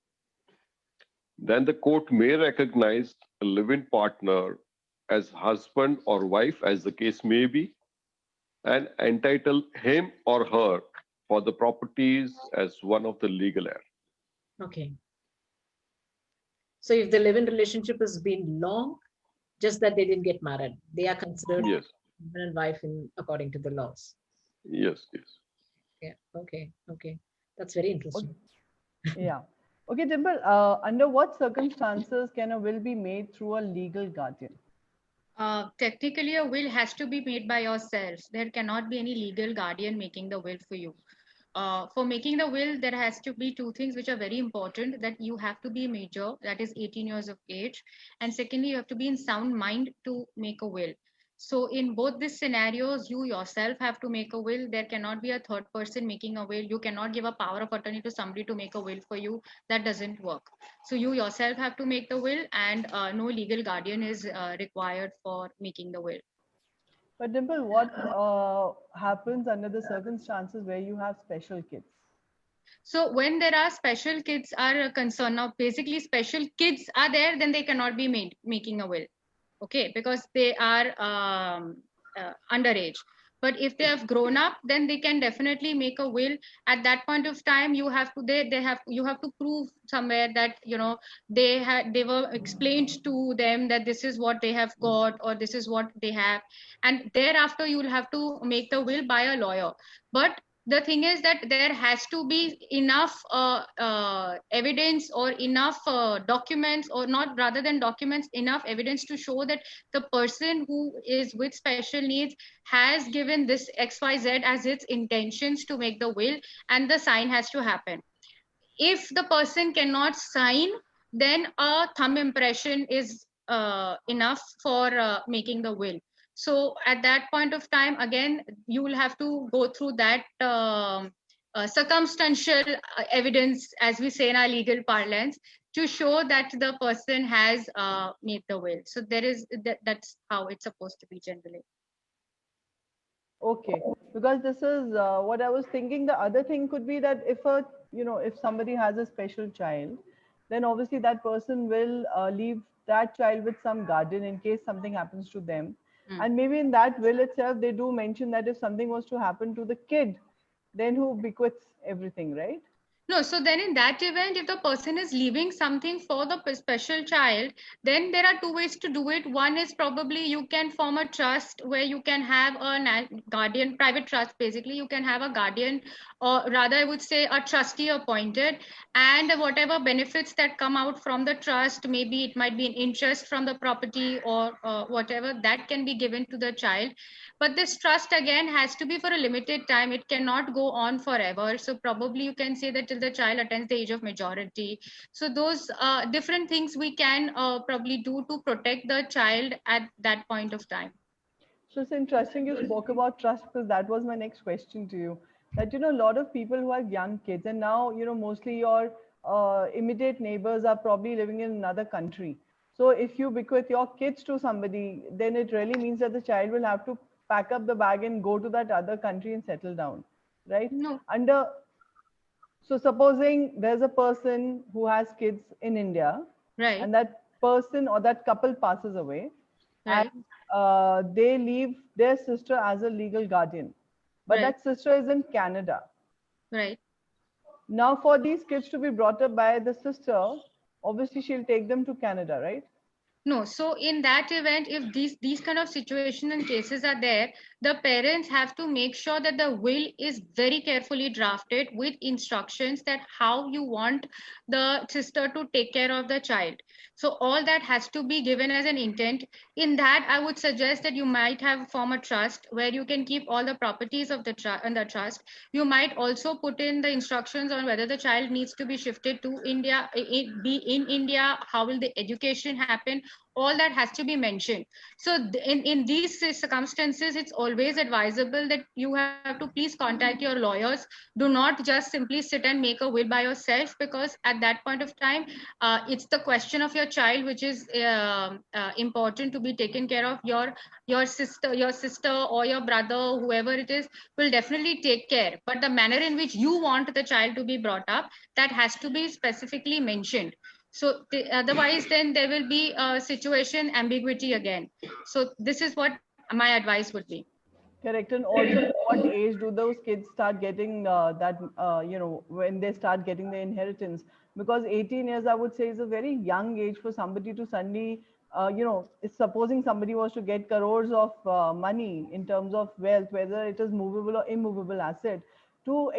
then the court may recognize a live-in partner as husband or wife, as the case may be, and entitle him or her for the properties as one of the legal heir. Okay. So if the live-in relationship has been long, just that they didn't get married, they are considered Yes, husband and wife according to the laws. yes, yes. Yeah. Okay. Okay. That's very interesting. Yeah. Okay, Dimple, under what circumstances can a will be made through a legal guardian? Technically, a will has to be made by yourself. There cannot be any legal guardian making the will for you. For making the will, there has to be two things which are very important: that you have to be major, that is 18 years of age, and secondly, you have to be in sound mind to make a will. So, in both these scenarios, you yourself have to make a will. There cannot be a third person making a will. You cannot give a power of attorney to somebody to make a will for you. That doesn't work. So, you yourself have to make the will, and no legal guardian is required for making the will. But Dimple, what happens under the circumstances where you have special kids? So when there are special kids are concerned, now basically special kids are there, then they cannot be making a will, okay, because they are underage. But if they have grown up, then they can definitely make a will. At that point of time, you have to they have you have to prove somewhere that they were explained to them that this is what they have got or this is what they have, and thereafter you will have to make the will by a lawyer. But the thing is that there has to be enough evidence or enough documents, or not, rather than documents, enough evidence to show that the person who is with special needs has given this XYZ as its intentions to make the will, and the sign has to happen. If the person cannot sign, then a thumb impression is enough for making the will. So at that point of time, again, you will have to go through that circumstantial evidence, as we say in our legal parlance, to show that the person has made the will. So that's how it's supposed to be generally. Okay, because this is what I was thinking. The other thing could be that if somebody has a special child, then obviously that person will leave that child with some guardian in case something happens to them. And maybe in that will itself, they do mention that if something was to happen to the kid, then who bequeaths everything, right? No, so then in that event, if the person is leaving something for the special child, then there are two ways to do it. One is probably you can form a trust where you can have a guardian, private trust basically. You can have a guardian, or rather, I would say a trustee appointed, and whatever benefits that come out from the trust, maybe it might be an interest from the property or whatever, that can be given to the child. But this trust again has to be for a limited time. It cannot go on forever. So probably you can say that till the child attains the age of majority. So those different things we can probably do to protect the child at that point of time. So it's interesting you spoke about trust, because that was my next question to you. That, a lot of people who have young kids, and now, mostly your immediate neighbors are probably living in another country. So if you bequeath your kids to somebody, then it really means that the child will have to pack up the bag and go to that other country and settle down, right? No, So supposing there's a person who has kids in India, right, and that person or that couple passes away, right, and they leave their sister as a legal guardian, but right, that sister is in Canada. right. Now, for these kids to be brought up by the sister, obviously she'll take them to Canada, right? No, so in that event, if these kind of situations and cases are there, the parents have to make sure that the will is very carefully drafted with instructions that how you want the sister to take care of the child. So all that has to be given as an intent. In that, I would suggest that you might have form a trust where you can keep all the properties of the trust. You might also put in the instructions on whether the child needs to be shifted to India, be in India, how will the education happen, all that has to be mentioned. So in these circumstances, it's always advisable that you have to please contact your lawyers. Do not just simply sit and make a will by yourself, because at that point of time, it's the question of your child which is important to be taken care of. Your sister or your brother, whoever it is, will definitely take care, but the manner in which you want the child to be brought up, that has to be specifically mentioned. So otherwise then there will be a situation ambiguity again. So this is what my advice would be. Correct. And also, at what age do those kids start getting when they start getting the inheritance? Because 18 years, I would say, is a very young age for somebody to suddenly, it's supposing somebody was to get crores of money in terms of wealth, whether it is movable or immovable asset, to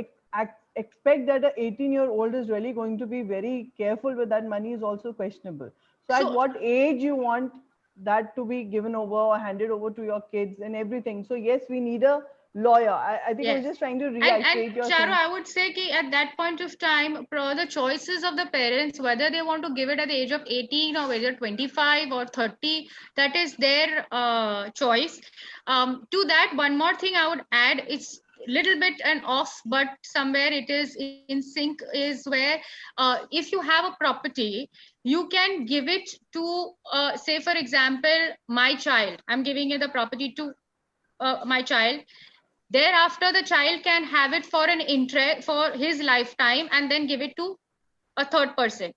expect that an 18-year-old is really going to be very careful with that money is also questionable. So, at So what age you want that to be given over or handed over to your kids and everything? So yes, we need a lawyer. I think I was yes. just trying to And reiterate your Charu, thing. I would say ki at that point of time, the choices of the parents, whether they want to give it at the age of 18 or whether 25 or 30, that is their choice. To that, one more thing I would add, it's little bit and off, but somewhere it is in sync, is where if you have a property, you can give it to, say for example, my child. I'm giving you the property to my child. Thereafter, the child can have it for an interest for his lifetime and then give it to a third person.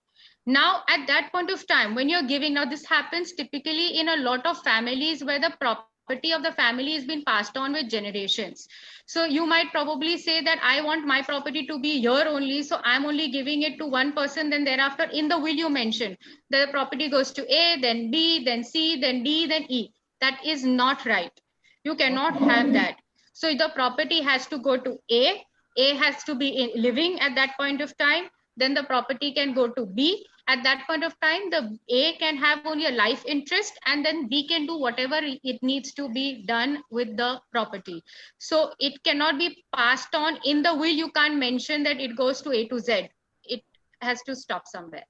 Now, at that point of time, when you're giving, now this happens typically in a lot of families where the property of the family has been passed on with generations. So you might probably say that I want my property to be here only, so I'm only giving it to one person. Then thereafter, in the will you mention that the property goes to A, then B, then C, then D, then E. That is not right. You cannot have that. So the property has to go to A. A has to be living at that point of time. Then the property can go to B. At that point of time, the A can have only a life interest, and then B can do whatever it needs to be done with the property. So it cannot be passed on. In the will, you can't mention that it goes to A to Z. It has to stop somewhere.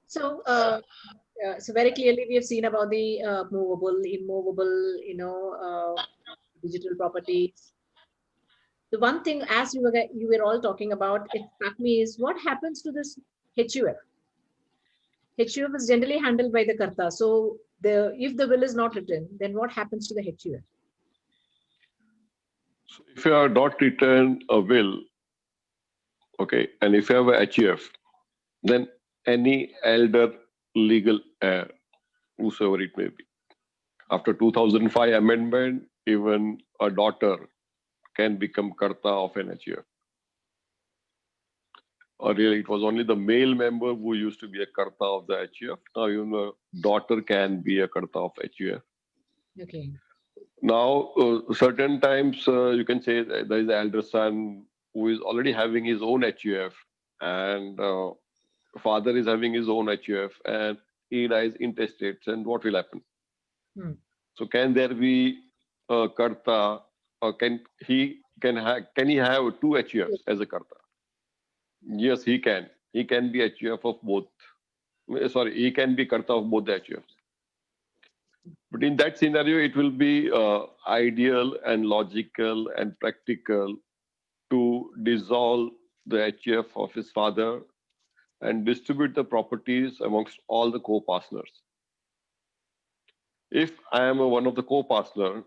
So, so very clearly we have seen about the movable, immovable, digital properties. The one thing, as you were all talking about, it struck me is what happens to this HUF. HUF is generally handled by the Karta. So if the will is not written, then what happens to the HUF? So if you have not written a will, okay, and if you have a HUF, then any elder legal heir, whosoever it may be, after 2005 amendment, even a daughter can become Karta of an HUF. Earlier, it was only the male member who used to be a karta of the HUF. Now, even the daughter can be a karta of HUF. Okay. Now, certain times you can say that there is an elder son who is already having his own HUF, and father is having his own HUF, and he dies intestate. And what will happen? Hmm. So, can there be a karta, or can he have two HUFs as a karta? Yes, he can. He can be HUF of both. Sorry, he can be karta of both the HUFs. But in that scenario, it will be ideal and logical and practical to dissolve the HUF of his father and distribute the properties amongst all the co-partners. If I am one of the co-partner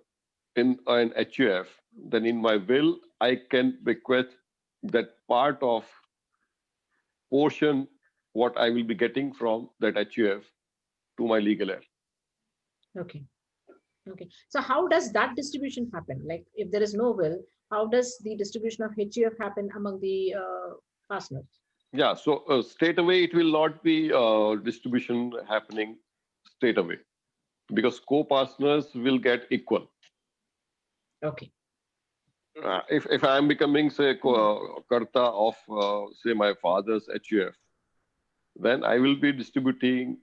in an HUF, then in my will, I can bequeath that part of portion what I will be getting from that HUF to my legal heir. Okay. Okay. So how does that distribution happen? Like if there is no will, how does the distribution of HUF happen among the partners? Yeah, so straight away it will not be distribution happening straight away because co-partners will get equal. Okay. If I am becoming, say, karta of, say, my father's HUF, then I will be distributing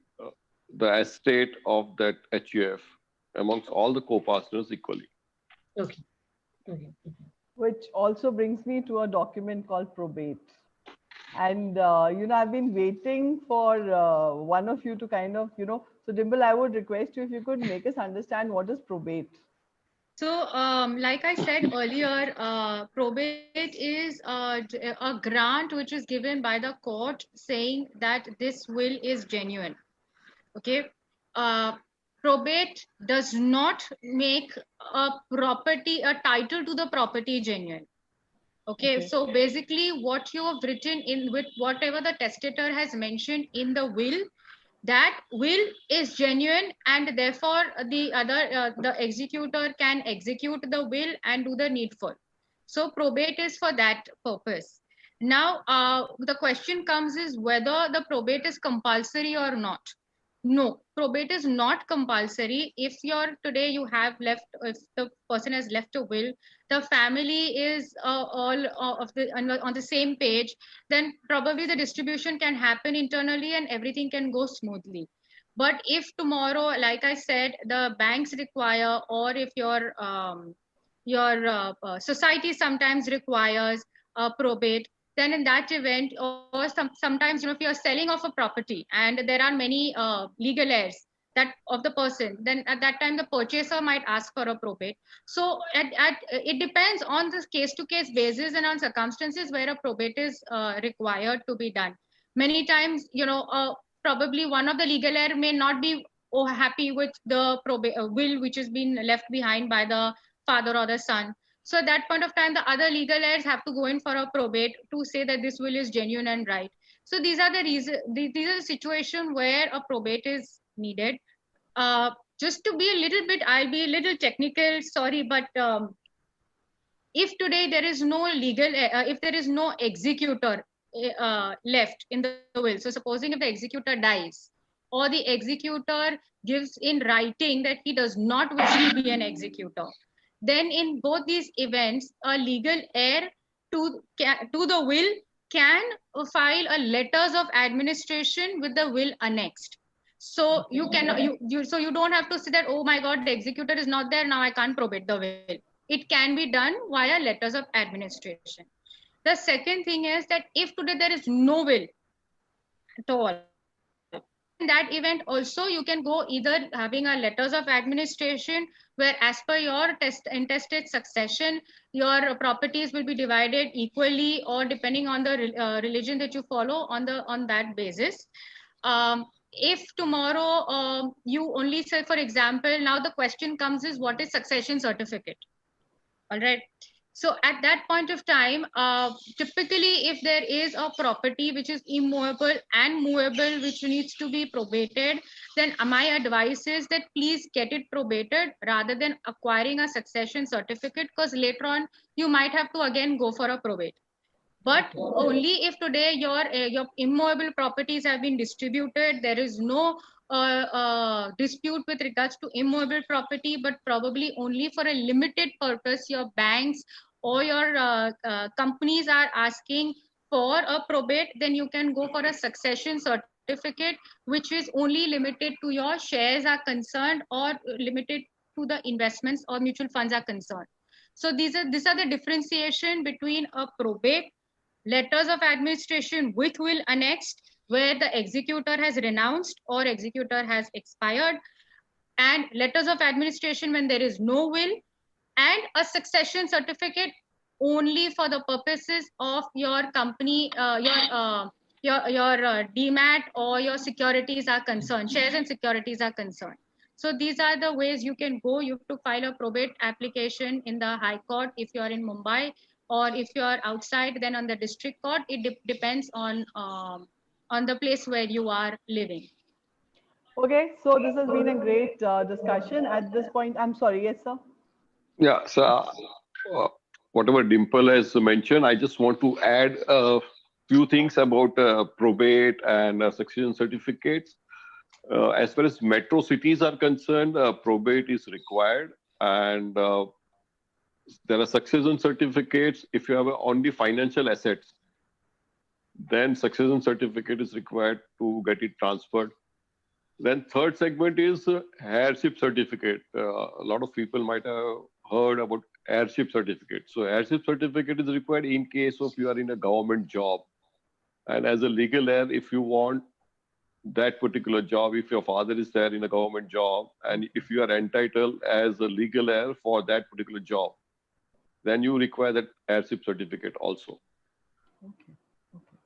the estate of that HUF amongst all the co-partners equally. Okay. Okay. Which also brings me to a document called probate. And, I've been waiting for one of you to kind of, so Dimple, I would request you if you could make us understand what is probate. So, like I said earlier, probate is a grant which is given by the court saying that this will is genuine. Okay. Probate does not make a title to the property genuine. Okay. So basically what you have written in with whatever the testator has mentioned in the will, that will is genuine, and therefore the executor can execute the will and do the needful. So probate is for that purpose. Now the question comes is whether the probate is compulsory or not. No, probate is not compulsory. If today you have left, if the person has left a will, the family is all on the same page, then probably the distribution can happen internally and everything can go smoothly. But if tomorrow, like I said, the banks require, or if your society sometimes requires probate, then in that event, or sometimes, if you're selling off a property and there are many legal heirs that of the person, then at that time the purchaser might ask for a probate. So it depends on this case to case basis and on circumstances where a probate is required to be done. Many times, probably one of the legal heir may not be happy with the will which has been left behind by the father or the son. So at that point of time, the other legal heirs have to go in for a probate to say that this will is genuine and right. So these are the reasons. These are the situation where a probate is needed. Just to be a little bit, I'll be a little technical. Sorry, but if today there is no if there is no executor left in the will. So supposing if the executor dies, or the executor gives in writing that he does not wish to be an executor, then in both these events, a legal heir to the will can file a letters of administration with the will annexed. So you can so you don't have to say that, oh my God, the executor is not there, now I can't probate the will. It can be done via letters of administration. The second thing is that if today there is no will at all, in that event also you can go either having a letters of administration where as per your intestate succession, your properties will be divided equally, or depending on the religion that you follow, on that basis. If tomorrow you only say, for example, now the question comes is what is succession certificate? All right. So at that point of time, typically if there is a property which is immovable and movable, which needs to be probated, then my advice is that please get it probated rather than acquiring a succession certificate, because later on you might have to again go for a probate. But only if today your immovable properties have been distributed, there is no dispute with regards to immovable property, but probably only for a limited purpose, your banks or your companies are asking for a probate, then you can go for a succession certificate, which is only limited to your shares are concerned, or limited to the investments or mutual funds are concerned. So these are the differentiation between a probate, letters of administration with will annexed, where the executor has renounced or executor has expired, and letters of administration when there is no will, and a succession certificate only for the purposes of your company, your demat or your securities are concerned, shares and securities are concerned. So these are the ways you can go. You have to file a probate application in the High Court if you are in Mumbai, or if you are outside, then on the District Court. It depends on the place where you are living. Okay, so this has been a great discussion. At this point, I'm sorry, yes, sir. Yeah, so whatever Dimple has mentioned, I just want to add a few things about probate and succession certificates. As far as metro cities are concerned, probate is required, and there are succession certificates. If you have only financial assets, then succession certificate is required to get it transferred. Then third segment is heirship certificate. A lot of people might have heard about heirship certificate. So heirship certificate is required in case of you are in a government job. And as a legal heir, if you want that particular job, if your father is there in a government job, and if you are entitled as a legal heir for that particular job, then you require that heirship certificate also. Okay. Okay.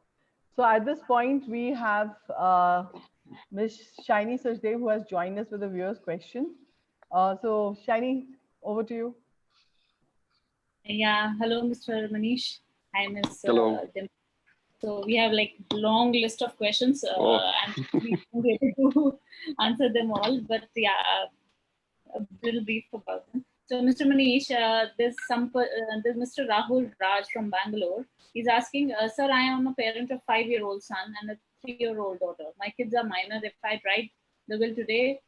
So at this point, we have Ms. Shiny Sachdev, who has joined us with a viewer's question. So Shiny, over to you. Yeah, hello, Mr. Manish. Hi, Ms. Hello. So we have like long list of questions, and we won't be able to answer them all. But yeah, a little brief about them. So, Mr. Manish, there's Mr. Rahul Raj from Bangalore. He's asking, sir, I am a parent of 5-year-old son and a 3-year-old daughter. My kids are minor. If I write the will today,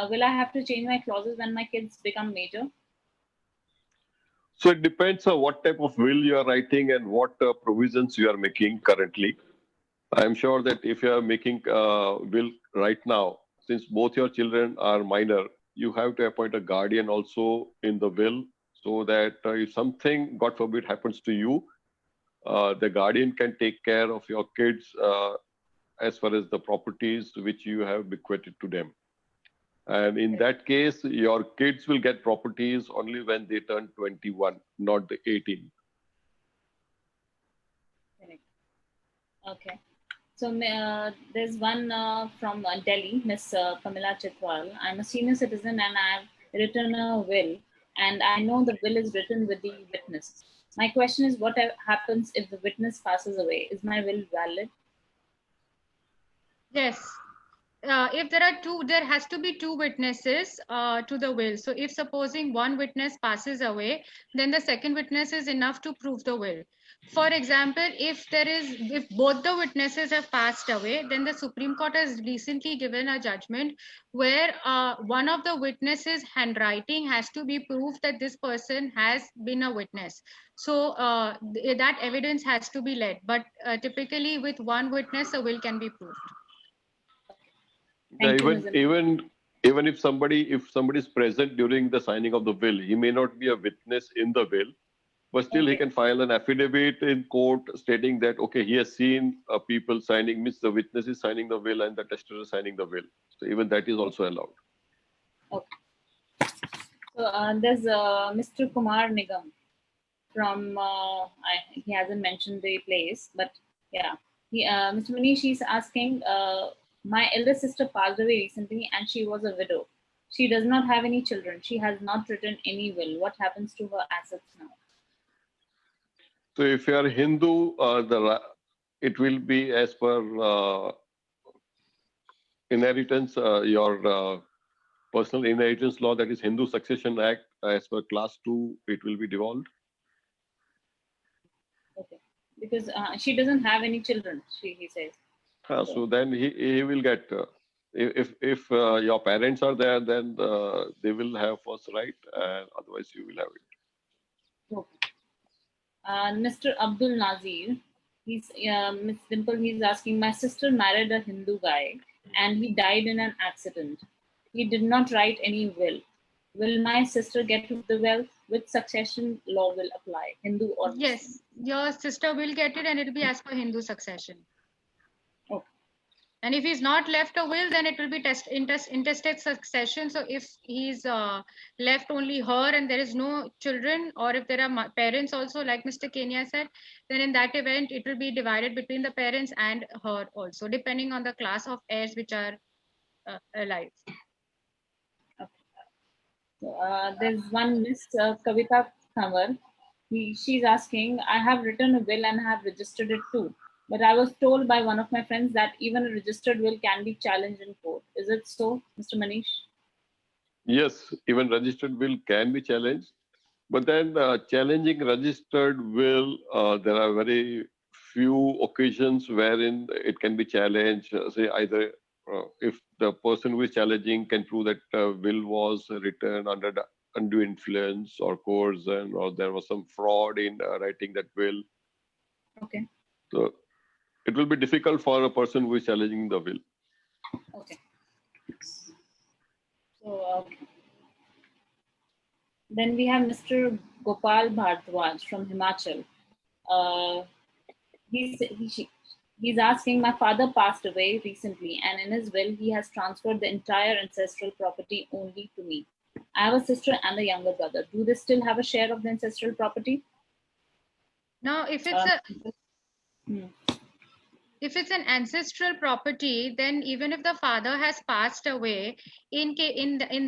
will I have to change my clauses when my kids become major? So it depends on what type of will you are writing and what provisions you are making currently. I'm sure that if you are making will right now, since both your children are minor, you have to appoint a guardian also in the will, so that if something, God forbid, happens to you, the guardian can take care of your kids as far as the properties which you have bequeathed to them. And in that case, your kids will get properties only when they turn 21, not the 18. Okay. So there's one from Delhi, Miss Pamela Chitwal. I'm a senior citizen and I've written a will, and I know the will is written with the witness. My question is, what happens if the witness passes away? Is my will valid? Yes. If there are two, there has to be 2 witnesses to the will. So if supposing one witness passes away, then the second witness is enough to prove the will. For example, if both the witnesses have passed away, then the Supreme Court has recently given a judgment where one of the witnesses' handwriting has to be proved that this person has been a witness. So that evidence has to be led. But typically with one witness, a will can be proved. Even if somebody is present during the signing of the will, he may not be a witness in the will, but still he can file an affidavit in court stating that, okay, he has seen people signing, means the witness is signing the will and the testator is signing the will. So even that is also allowed. Okay. So there's Mr. Kumar Nigam from, he hasn't mentioned the place, but yeah. Mr. Manish, he's asking, my elder sister passed away recently and she was a widow. She does not have any children. She has not written any will. What happens to her assets now? So if you are Hindu, it will be as per inheritance, your personal inheritance law, that is Hindu Succession Act, as per class 2, it will be devolved. Okay. because she doesn't have any children, he says. So then he will get, if your parents are there, then they will have first right, and otherwise you will have it. Okay. Mr. Abdul Nazir, Ms. Dimple, he's asking, my sister married a Hindu guy and he died in an accident. He did not write any will. Will my sister get the wealth? Which succession law will apply, Hindu or Muslim? Yes, your sister will get it and it will be as per Hindu succession. Okay. And if he's not left a will, then it will be intestate succession. So if he's left only her and there is no children, or if there are parents also, like Mr. Kenya said, then in that event, it will be divided between the parents and her also, depending on the class of heirs which are alive. So, there's one Miss Kavita Kanwar. She's asking, I have written a will and have registered it too. But I was told by one of my friends that even a registered will can be challenged in court. Is it so, Mr. Manish? Yes, even registered will can be challenged. But then challenging registered will, there are very few occasions wherein it can be challenged. Say either if the person who is challenging can prove that will was written under the undue influence or coercion, or there was some fraud in writing that will. Okay. So it will be difficult for a person who is challenging the will. Okay. So then we have Mr. Gopal Bhardwaj from Himachal. He's asking, my father passed away recently and in his will, he has transferred the entire ancestral property only to me. I have a sister and a younger brother. Do they still have a share of the ancestral property? Now, if it's an ancestral property, then even if the father has passed away, in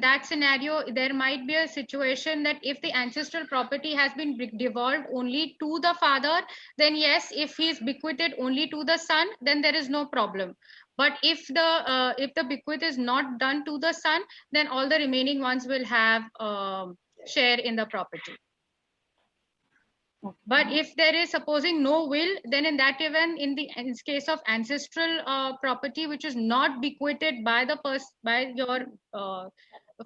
that scenario, there might be a situation that if the ancestral property has been devolved only to the father, then yes, if he's bequeathed only to the son, then there is no problem. But if the bequest is not done to the son, then all the remaining ones will have share in the property. But if there is supposing no will, then in that event, in case of ancestral property which is not bequeathed by your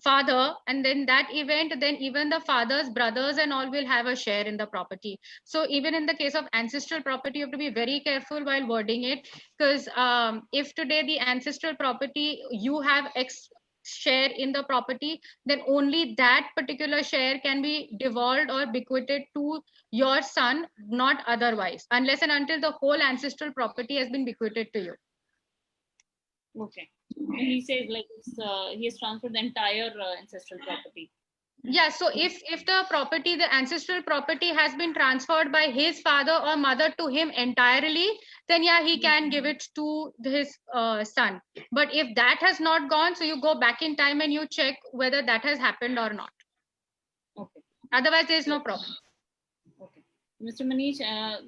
father, and then that event, then even the father's brothers and all will have a share in the property. So even in the case of ancestral property, you have to be very careful while wording it, because if today the ancestral property you have share in the property, then only that particular share can be devolved or bequeathed to your son, not otherwise, unless and until the whole ancestral property has been bequeathed to you. Okay. He says like he has transferred the entire ancestral property. Yeah, so if the ancestral property has been transferred by his father or mother to him entirely, then yeah, he can give it to his son. But if that has not gone, so you go back in time and you check whether that has happened or not. Okay. Otherwise, there is no problem. Okay. Mr. Manish,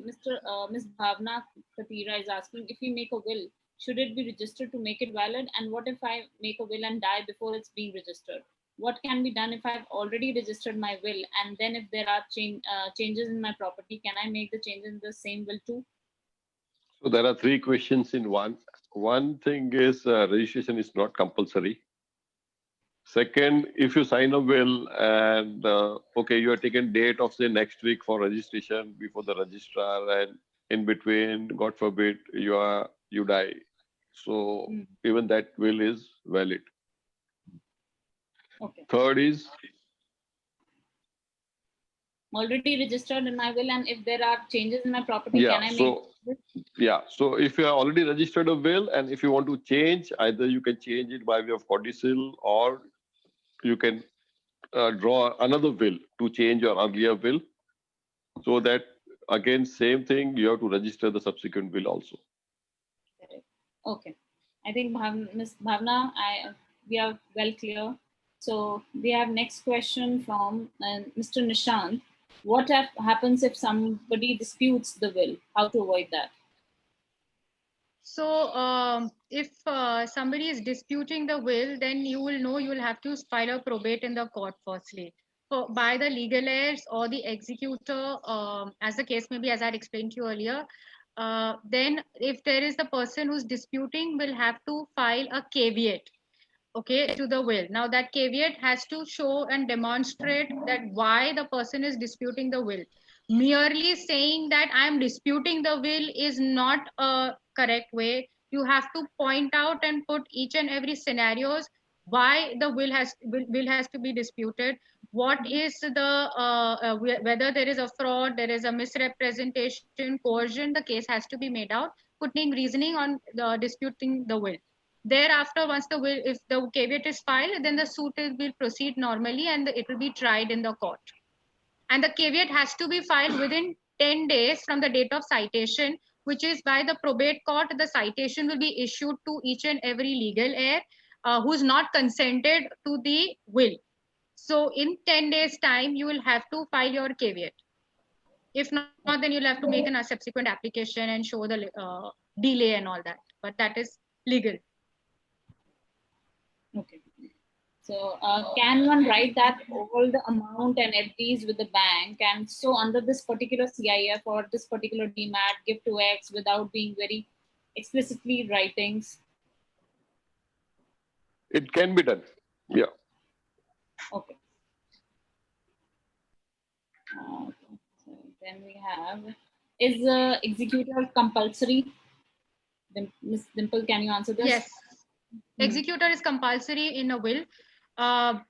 Ms. Bhavna Katira is asking, if we make a will, should it be registered to make it valid? And what if I make a will and die before it's being registered? What can be done if I've already registered my will, and then if there are changes in my property, can I make the change in the same will too? So there are three questions in one. One thing is registration is not compulsory. Second, if you sign a will and okay, you are taken date of say next week for registration before the registrar, and in between, God forbid, you die. So even that will is valid. Okay. Third is already registered in my will, and if there are changes in my property, can I make this? Yeah, so if you have already registered a will and if you want to change, either you can change it by way of codicil, or you can draw another will to change your earlier will. So that again, same thing, you have to register the subsequent will also. Okay, I think Ms. Bhavna, we are well clear. So we have next question from Mr. Nishant. What happens if somebody disputes the will? How to avoid that? So if somebody is disputing the will, then you will know you will have to file a probate in the court firstly. by the legal heirs or the executor, as the case may be, as I had explained to you earlier, then if there is the person who's disputing, will have to file a caveat, okay, to the will. Now that caveat has to show and demonstrate that why the person is disputing the will. Merely saying that I am disputing the will is not a correct way. You have to point out and put each and every scenarios why the will has to be disputed. What is the whether there is a fraud, there is a misrepresentation, coercion, the case has to be made out, putting reasoning on the disputing the will. Thereafter, once the will, if the caveat is filed, then the suit will proceed normally and it will be tried in the court. And the caveat has to be filed within 10 days from the date of citation, which is by the probate court. The citation will be issued to each and every legal heir who's not consented to the will. So in 10 days time, you will have to file your caveat. If not, then you'll have to make a subsequent application and show the delay and all that. But that is legal. Okay. So can one write that all the amount and FDs with the bank, and so under this particular CIF or this particular DMAT, give to X without being very explicitly writings? It can be done. Yeah. Okay. So then we have, is executor compulsory? Ms. Dimple, can you answer this? Yes. Executor is compulsory in a will.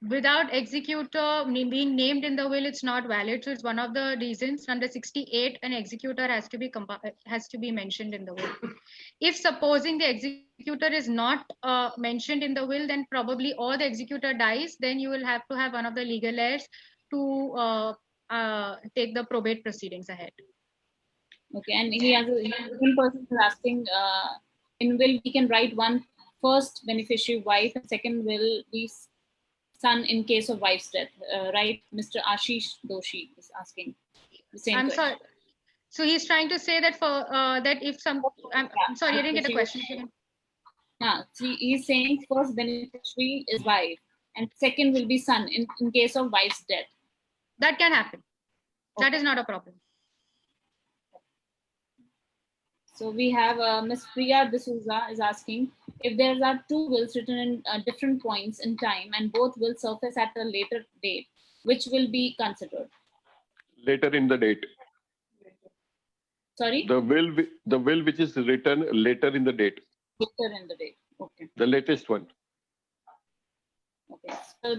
Without executor being named in the will, it's not valid. So it's one of the reasons under 68 an executor has to be mentioned in the will. If supposing the executor is not mentioned in the will, then probably or the executor dies, then you will have to have one of the legal heirs to take the probate proceedings ahead. Okay, and he has one person is asking, in will we can write one first beneficiary wife and second will be son in case of wife's death, right? Mr. Ashish Doshi is asking the same I'm question. sorry. So he's trying to say that for that if some, I'm sorry, I didn't get the question. Yeah, see, he's saying first beneficiary is wife and second will be son in case of wife's death. That can happen. Okay. That is not a problem. So we have Ms. Priya D'Souza is asking, if there are two wills written in different points in time and both will surface at a later date, which will be considered? Later in the date. Sorry? The will which is written later in the date. Later in the date. Okay. The latest one. Okay. So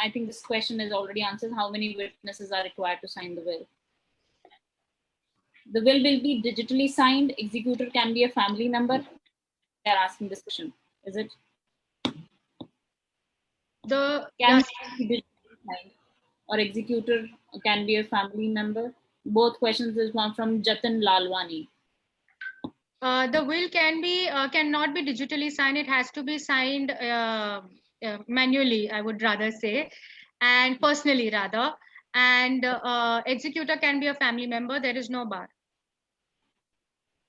I think this question is already answered. How many witnesses are required to sign the will? The will be digitally signed. Executor can be a family member. They're asking this question. Is it? The Can be digitally signed or executor can be a family member. Both questions is one from Jatin Lalwani. The will cannot be digitally signed. It has to be signed manually, I would rather say, and personally rather. And executor can be a family member. There is no bar.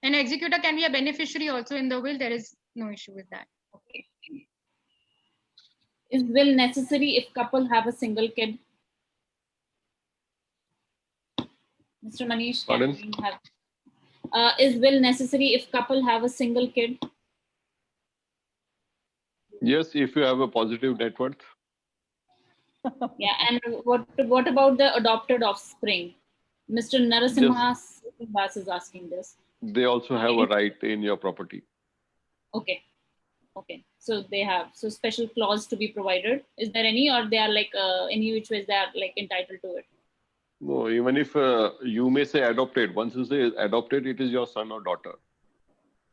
An executor can be a beneficiary also in the will. There is no issue with that. Okay. Is will necessary if couple have a single kid? Mr. Manish, Pardon? Is will necessary if couple have a single kid? Yes, if you have a positive net worth. Yeah, and what about the adopted offspring? Mr. Narasimha Bas is asking this. They also have a right in your property. Okay. Okay. So they have special clause to be provided. Is there any, or they are like any which ways they are like entitled to it? No, even if you may say adopted, once you say adopted, it is your son or daughter.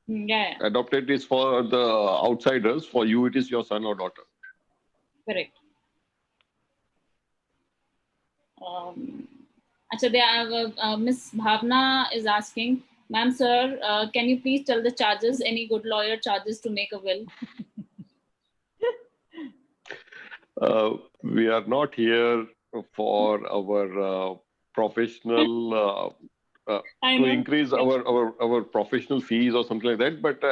Yeah. Adopted is for the outsiders. For you, it is your son or daughter. Correct. So they have Miss Bhavna is asking, ma'am, sir, can you please tell the charges? Any good lawyer charges to make a will? We are not here for our professional to increase our professional fees or something like that. But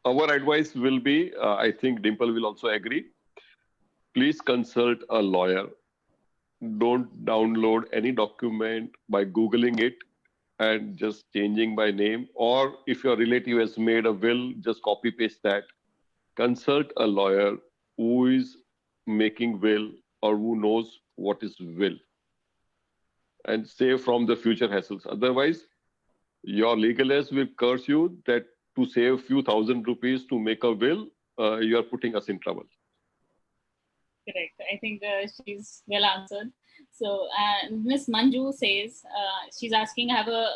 our advice will be, I think Dimple will also agree, please consult a lawyer don't download any document by Googling it and just changing by name. Or if your relative has made a will, just copy paste that. Consult a lawyer who is making will or who knows what is will, and save from the future hassles. Otherwise, your legal heirs will curse you that to save a few thousand rupees to make a will, you are putting us in trouble. Correct. I think she's well answered. So Miss Manju says, she's asking, I have a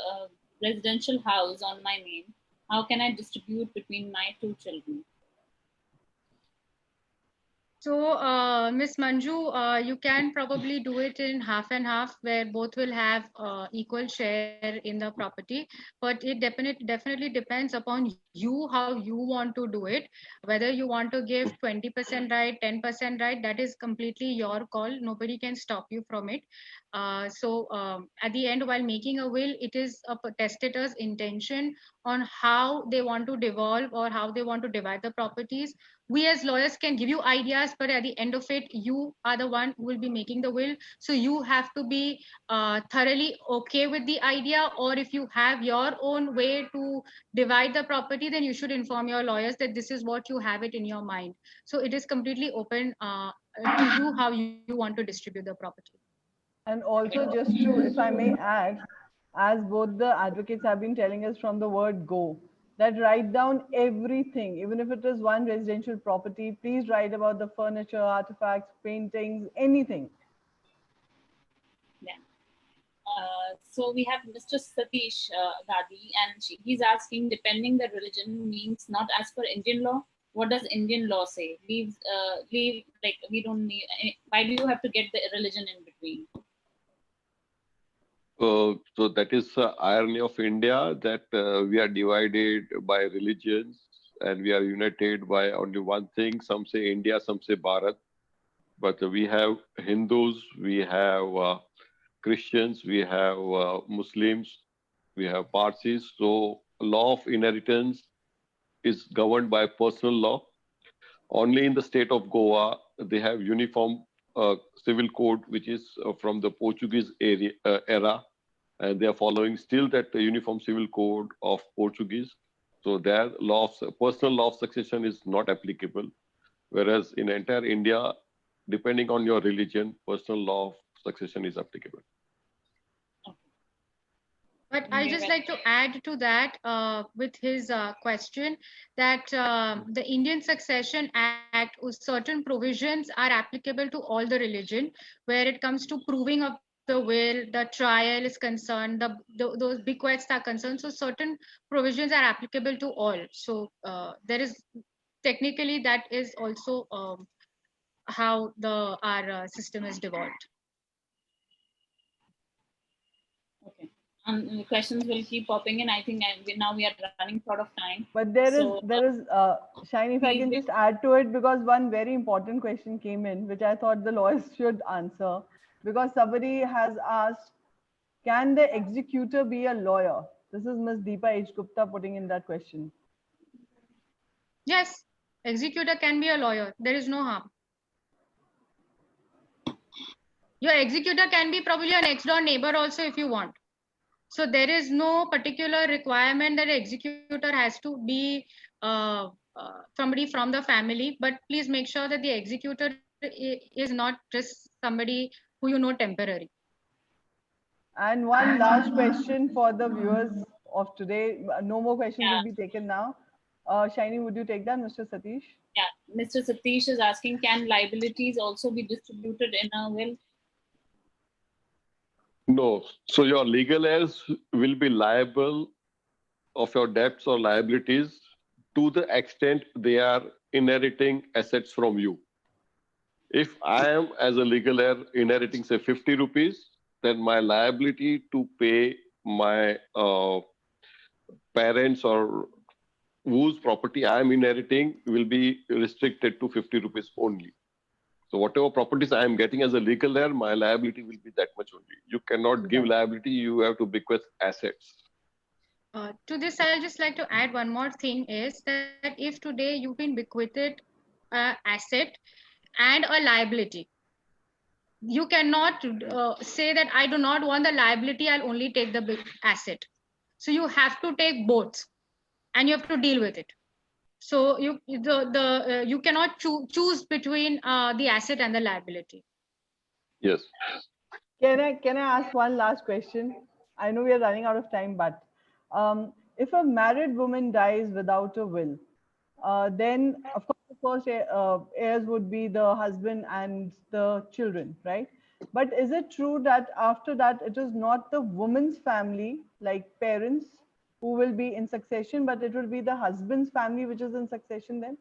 residential house on my name. How can I distribute between my two children? So, Miss Manju, you can probably do it in half and half, where both will have equal share in the property. But it definitely depends upon you how you want to do it. Whether you want to give 20% right, 10% right, that is completely your call. Nobody can stop you from it. At the end, while making a will, it is a testator's intention on how they want to devolve or how they want to divide the properties. We as lawyers can give you ideas, but at the end of it, you are the one who will be making the will. So you have to be thoroughly okay with the idea, or if you have your own way to divide the property, then you should inform your lawyers that this is what you have it in your mind. So it is completely open to you how you want to distribute the property. And also, just to, if I may add, as both the advocates have been telling us from the word go, that write down everything, even if it is one residential property, please write about the furniture, artifacts, paintings, anything. Yeah. So we have Mr. Satish Gadi, and he's asking, depending the religion means not as per Indian law. What does Indian law say? Leave like we don't need. Why do you have to get the religion in between? So that is the irony of India, that we are divided by religions and we are united by only one thing. Some say India, some say Bharat. But we have Hindus, we have Christians, we have Muslims, we have Parsis. So law of inheritance is governed by personal law. Only in the state of Goa, they have uniform civil code, which is from the Portuguese era, and they are following still that uniform civil code of Portuguese. So their personal law of succession is not applicable. Whereas in entire India, depending on your religion, personal law of succession is applicable. But I just like to add to that with his question that the Indian Succession Act, certain provisions are applicable to all the religion, where it comes to proving of the will, the trial is concerned, those bequests are concerned. So certain provisions are applicable to all. So there is technically that is also how our system is devolved. Okay. The questions will keep popping in. I think now we are running short of time. But there is Shiny, if I can just add to it, because one very important question came in, which I thought the lawyers should answer, because somebody has asked, can the executor be a lawyer? This is Ms. Deepa H. Gupta putting in that question. Yes, executor can be a lawyer. There is no harm. Your executor can be probably a next door neighbor also if you want. So there is no particular requirement that executor has to be somebody from the family, but please make sure that the executor is not just somebody who you know temporary. And one last question for the viewers of today. No more questions will be taken now. Shiny, would you take that, Mr. Satish? Yeah, Mr. Satish is asking, can liabilities also be distributed in a will? No. So your legal heirs will be liable of your debts or liabilities to the extent they are inheriting assets from you. If I am, as a legal heir, inheriting, say, 50 rupees, then my liability to pay my parents or whose property I am inheriting will be restricted to 50 rupees only. So whatever properties I am getting as a legal heir, my liability will be that much only. You cannot give liability, you have to bequeath assets. To this, I'll just like to add one more thing is that if today you've been bequeathed an asset and a liability, you cannot say that I do not want the liability, I'll only take the big asset. So you have to take both, and you have to deal with it. So you cannot choose between the asset and the liability. Yes. Can I ask one last question? I know we are running out of time, but if a married woman dies without a will, then of course the first heirs would be the husband and the children, right? But is it true that after that it is not the woman's family, like parents, who will be in succession, but it will be the husband's family which is in succession then?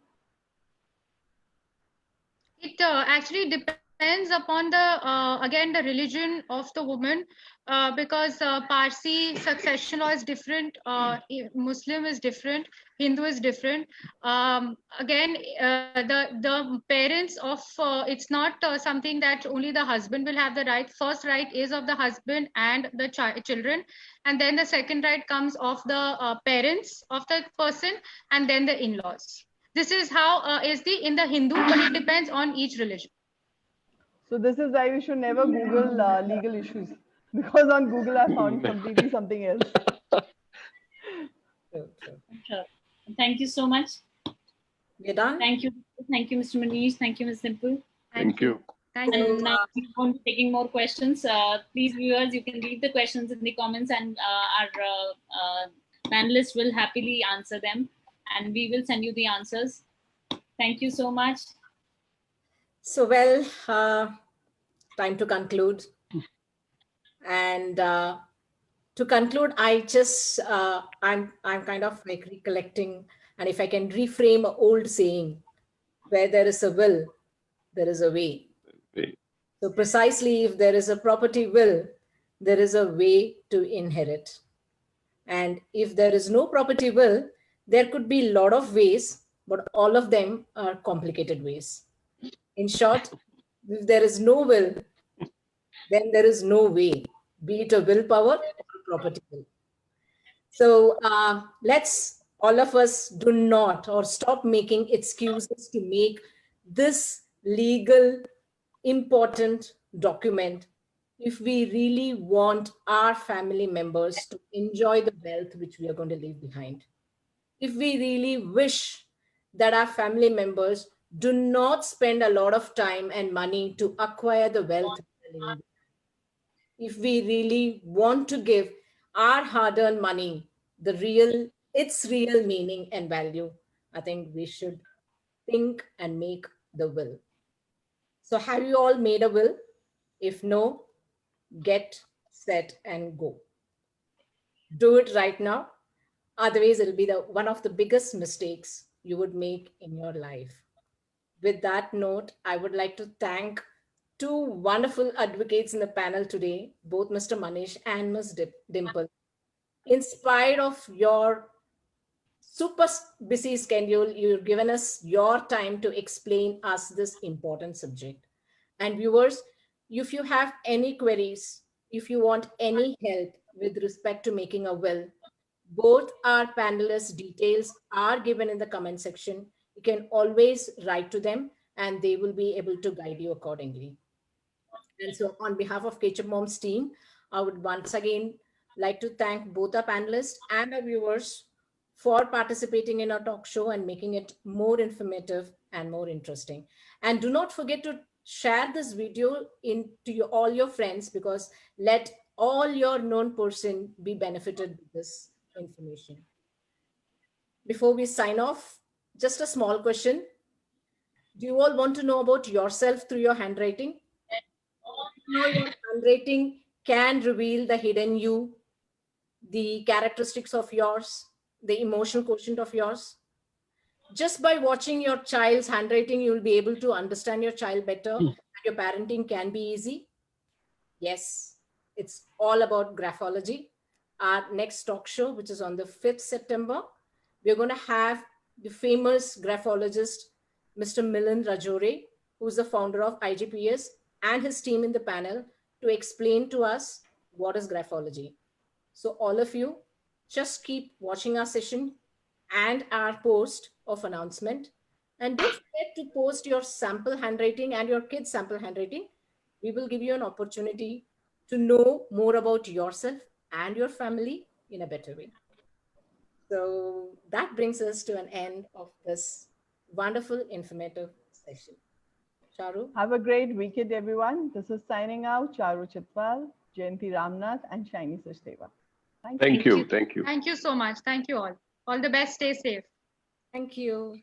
It actually depends upon the again the religion of the woman, because Parsi succession law is different, Muslim is different, Hindu is different. Again, the parents of it's not something that only the husband will have the right. First right is of the husband and the children, and then the second right comes of the parents of the person, and then the in-laws. This is how is the in the Hindu, but it depends on each religion. So this is why we should never Google legal issues, because on Google I found completely something else. Sure. Thank you so much. We're done. Thank you, Mr. Manish. Thank you, Ms. Simple. Thank you. Thank And you. now we won't be taking more questions. Please, viewers, you can leave the questions in the comments, and our panelists will happily answer them, and we will send you the answers. Thank you so much. So, well, time to conclude. And to conclude, I just, I'm kind of like recollecting, and if I can reframe an old saying, where there is a will, there is a way. Okay. So precisely, if there is a property will, there is a way to inherit. And if there is no property will, there could be a lot of ways, but all of them are complicated ways. In short, if there is no will, then there is no way, be it a willpower or a property will. So let's all of us do not or stop making excuses to make this legal important document if we really want our family members to enjoy the wealth which we are going to leave behind. If we really wish that our family members do not spend a lot of time and money to acquire the wealth we are leaving behind. If we really want to give our hard-earned money its real meaning and value, I think we should think and make the will. So have you all made a will? If no, get set and go. Do it right now. Otherwise, it'll be one of the biggest mistakes you would make in your life. With that note, I would like to thank two wonderful advocates in the panel today, both Mr. Manish and Ms. Dimple. In spite of your super busy schedule, you've given us your time to explain us this important subject. And viewers, if you have any queries, if you want any help with respect to making a will, both our panelists' details are given in the comment section. You can always write to them and they will be able to guide you accordingly. And so on behalf of Ketchup Mom's team, I would once again like to thank both our panelists and our viewers for participating in our talk show and making it more informative and more interesting. And do not forget to share this video all your friends, because let all your known person be benefited with this information. Before we sign off, just a small question. Do you all want to know about yourself through your handwriting? Now your handwriting can reveal the hidden you, the characteristics of yours, the emotional quotient of yours. Just by watching your child's handwriting, you will be able to understand your child better. And your parenting can be easy. Yes, it's all about graphology. Our next talk show, which is on the 5th September, we're going to have the famous graphologist, Mr. Milind Rajore, who's the founder of IGPS, and his team in the panel to explain to us what is graphology. So all of you, just keep watching our session and our post of announcement. And don't forget to post your sample handwriting and your kids' sample handwriting. We will give you an opportunity to know more about yourself and your family in a better way. So that brings us to an end of this wonderful, informative session. Charu? Have a great weekend, everyone. This is signing out Charu Chitwal, Jayanti Ramnath, and Shiny Sachdeva. Thank you. Thank you. Thank you. Thank you so much. Thank you all. All the best. Stay safe. Thank you.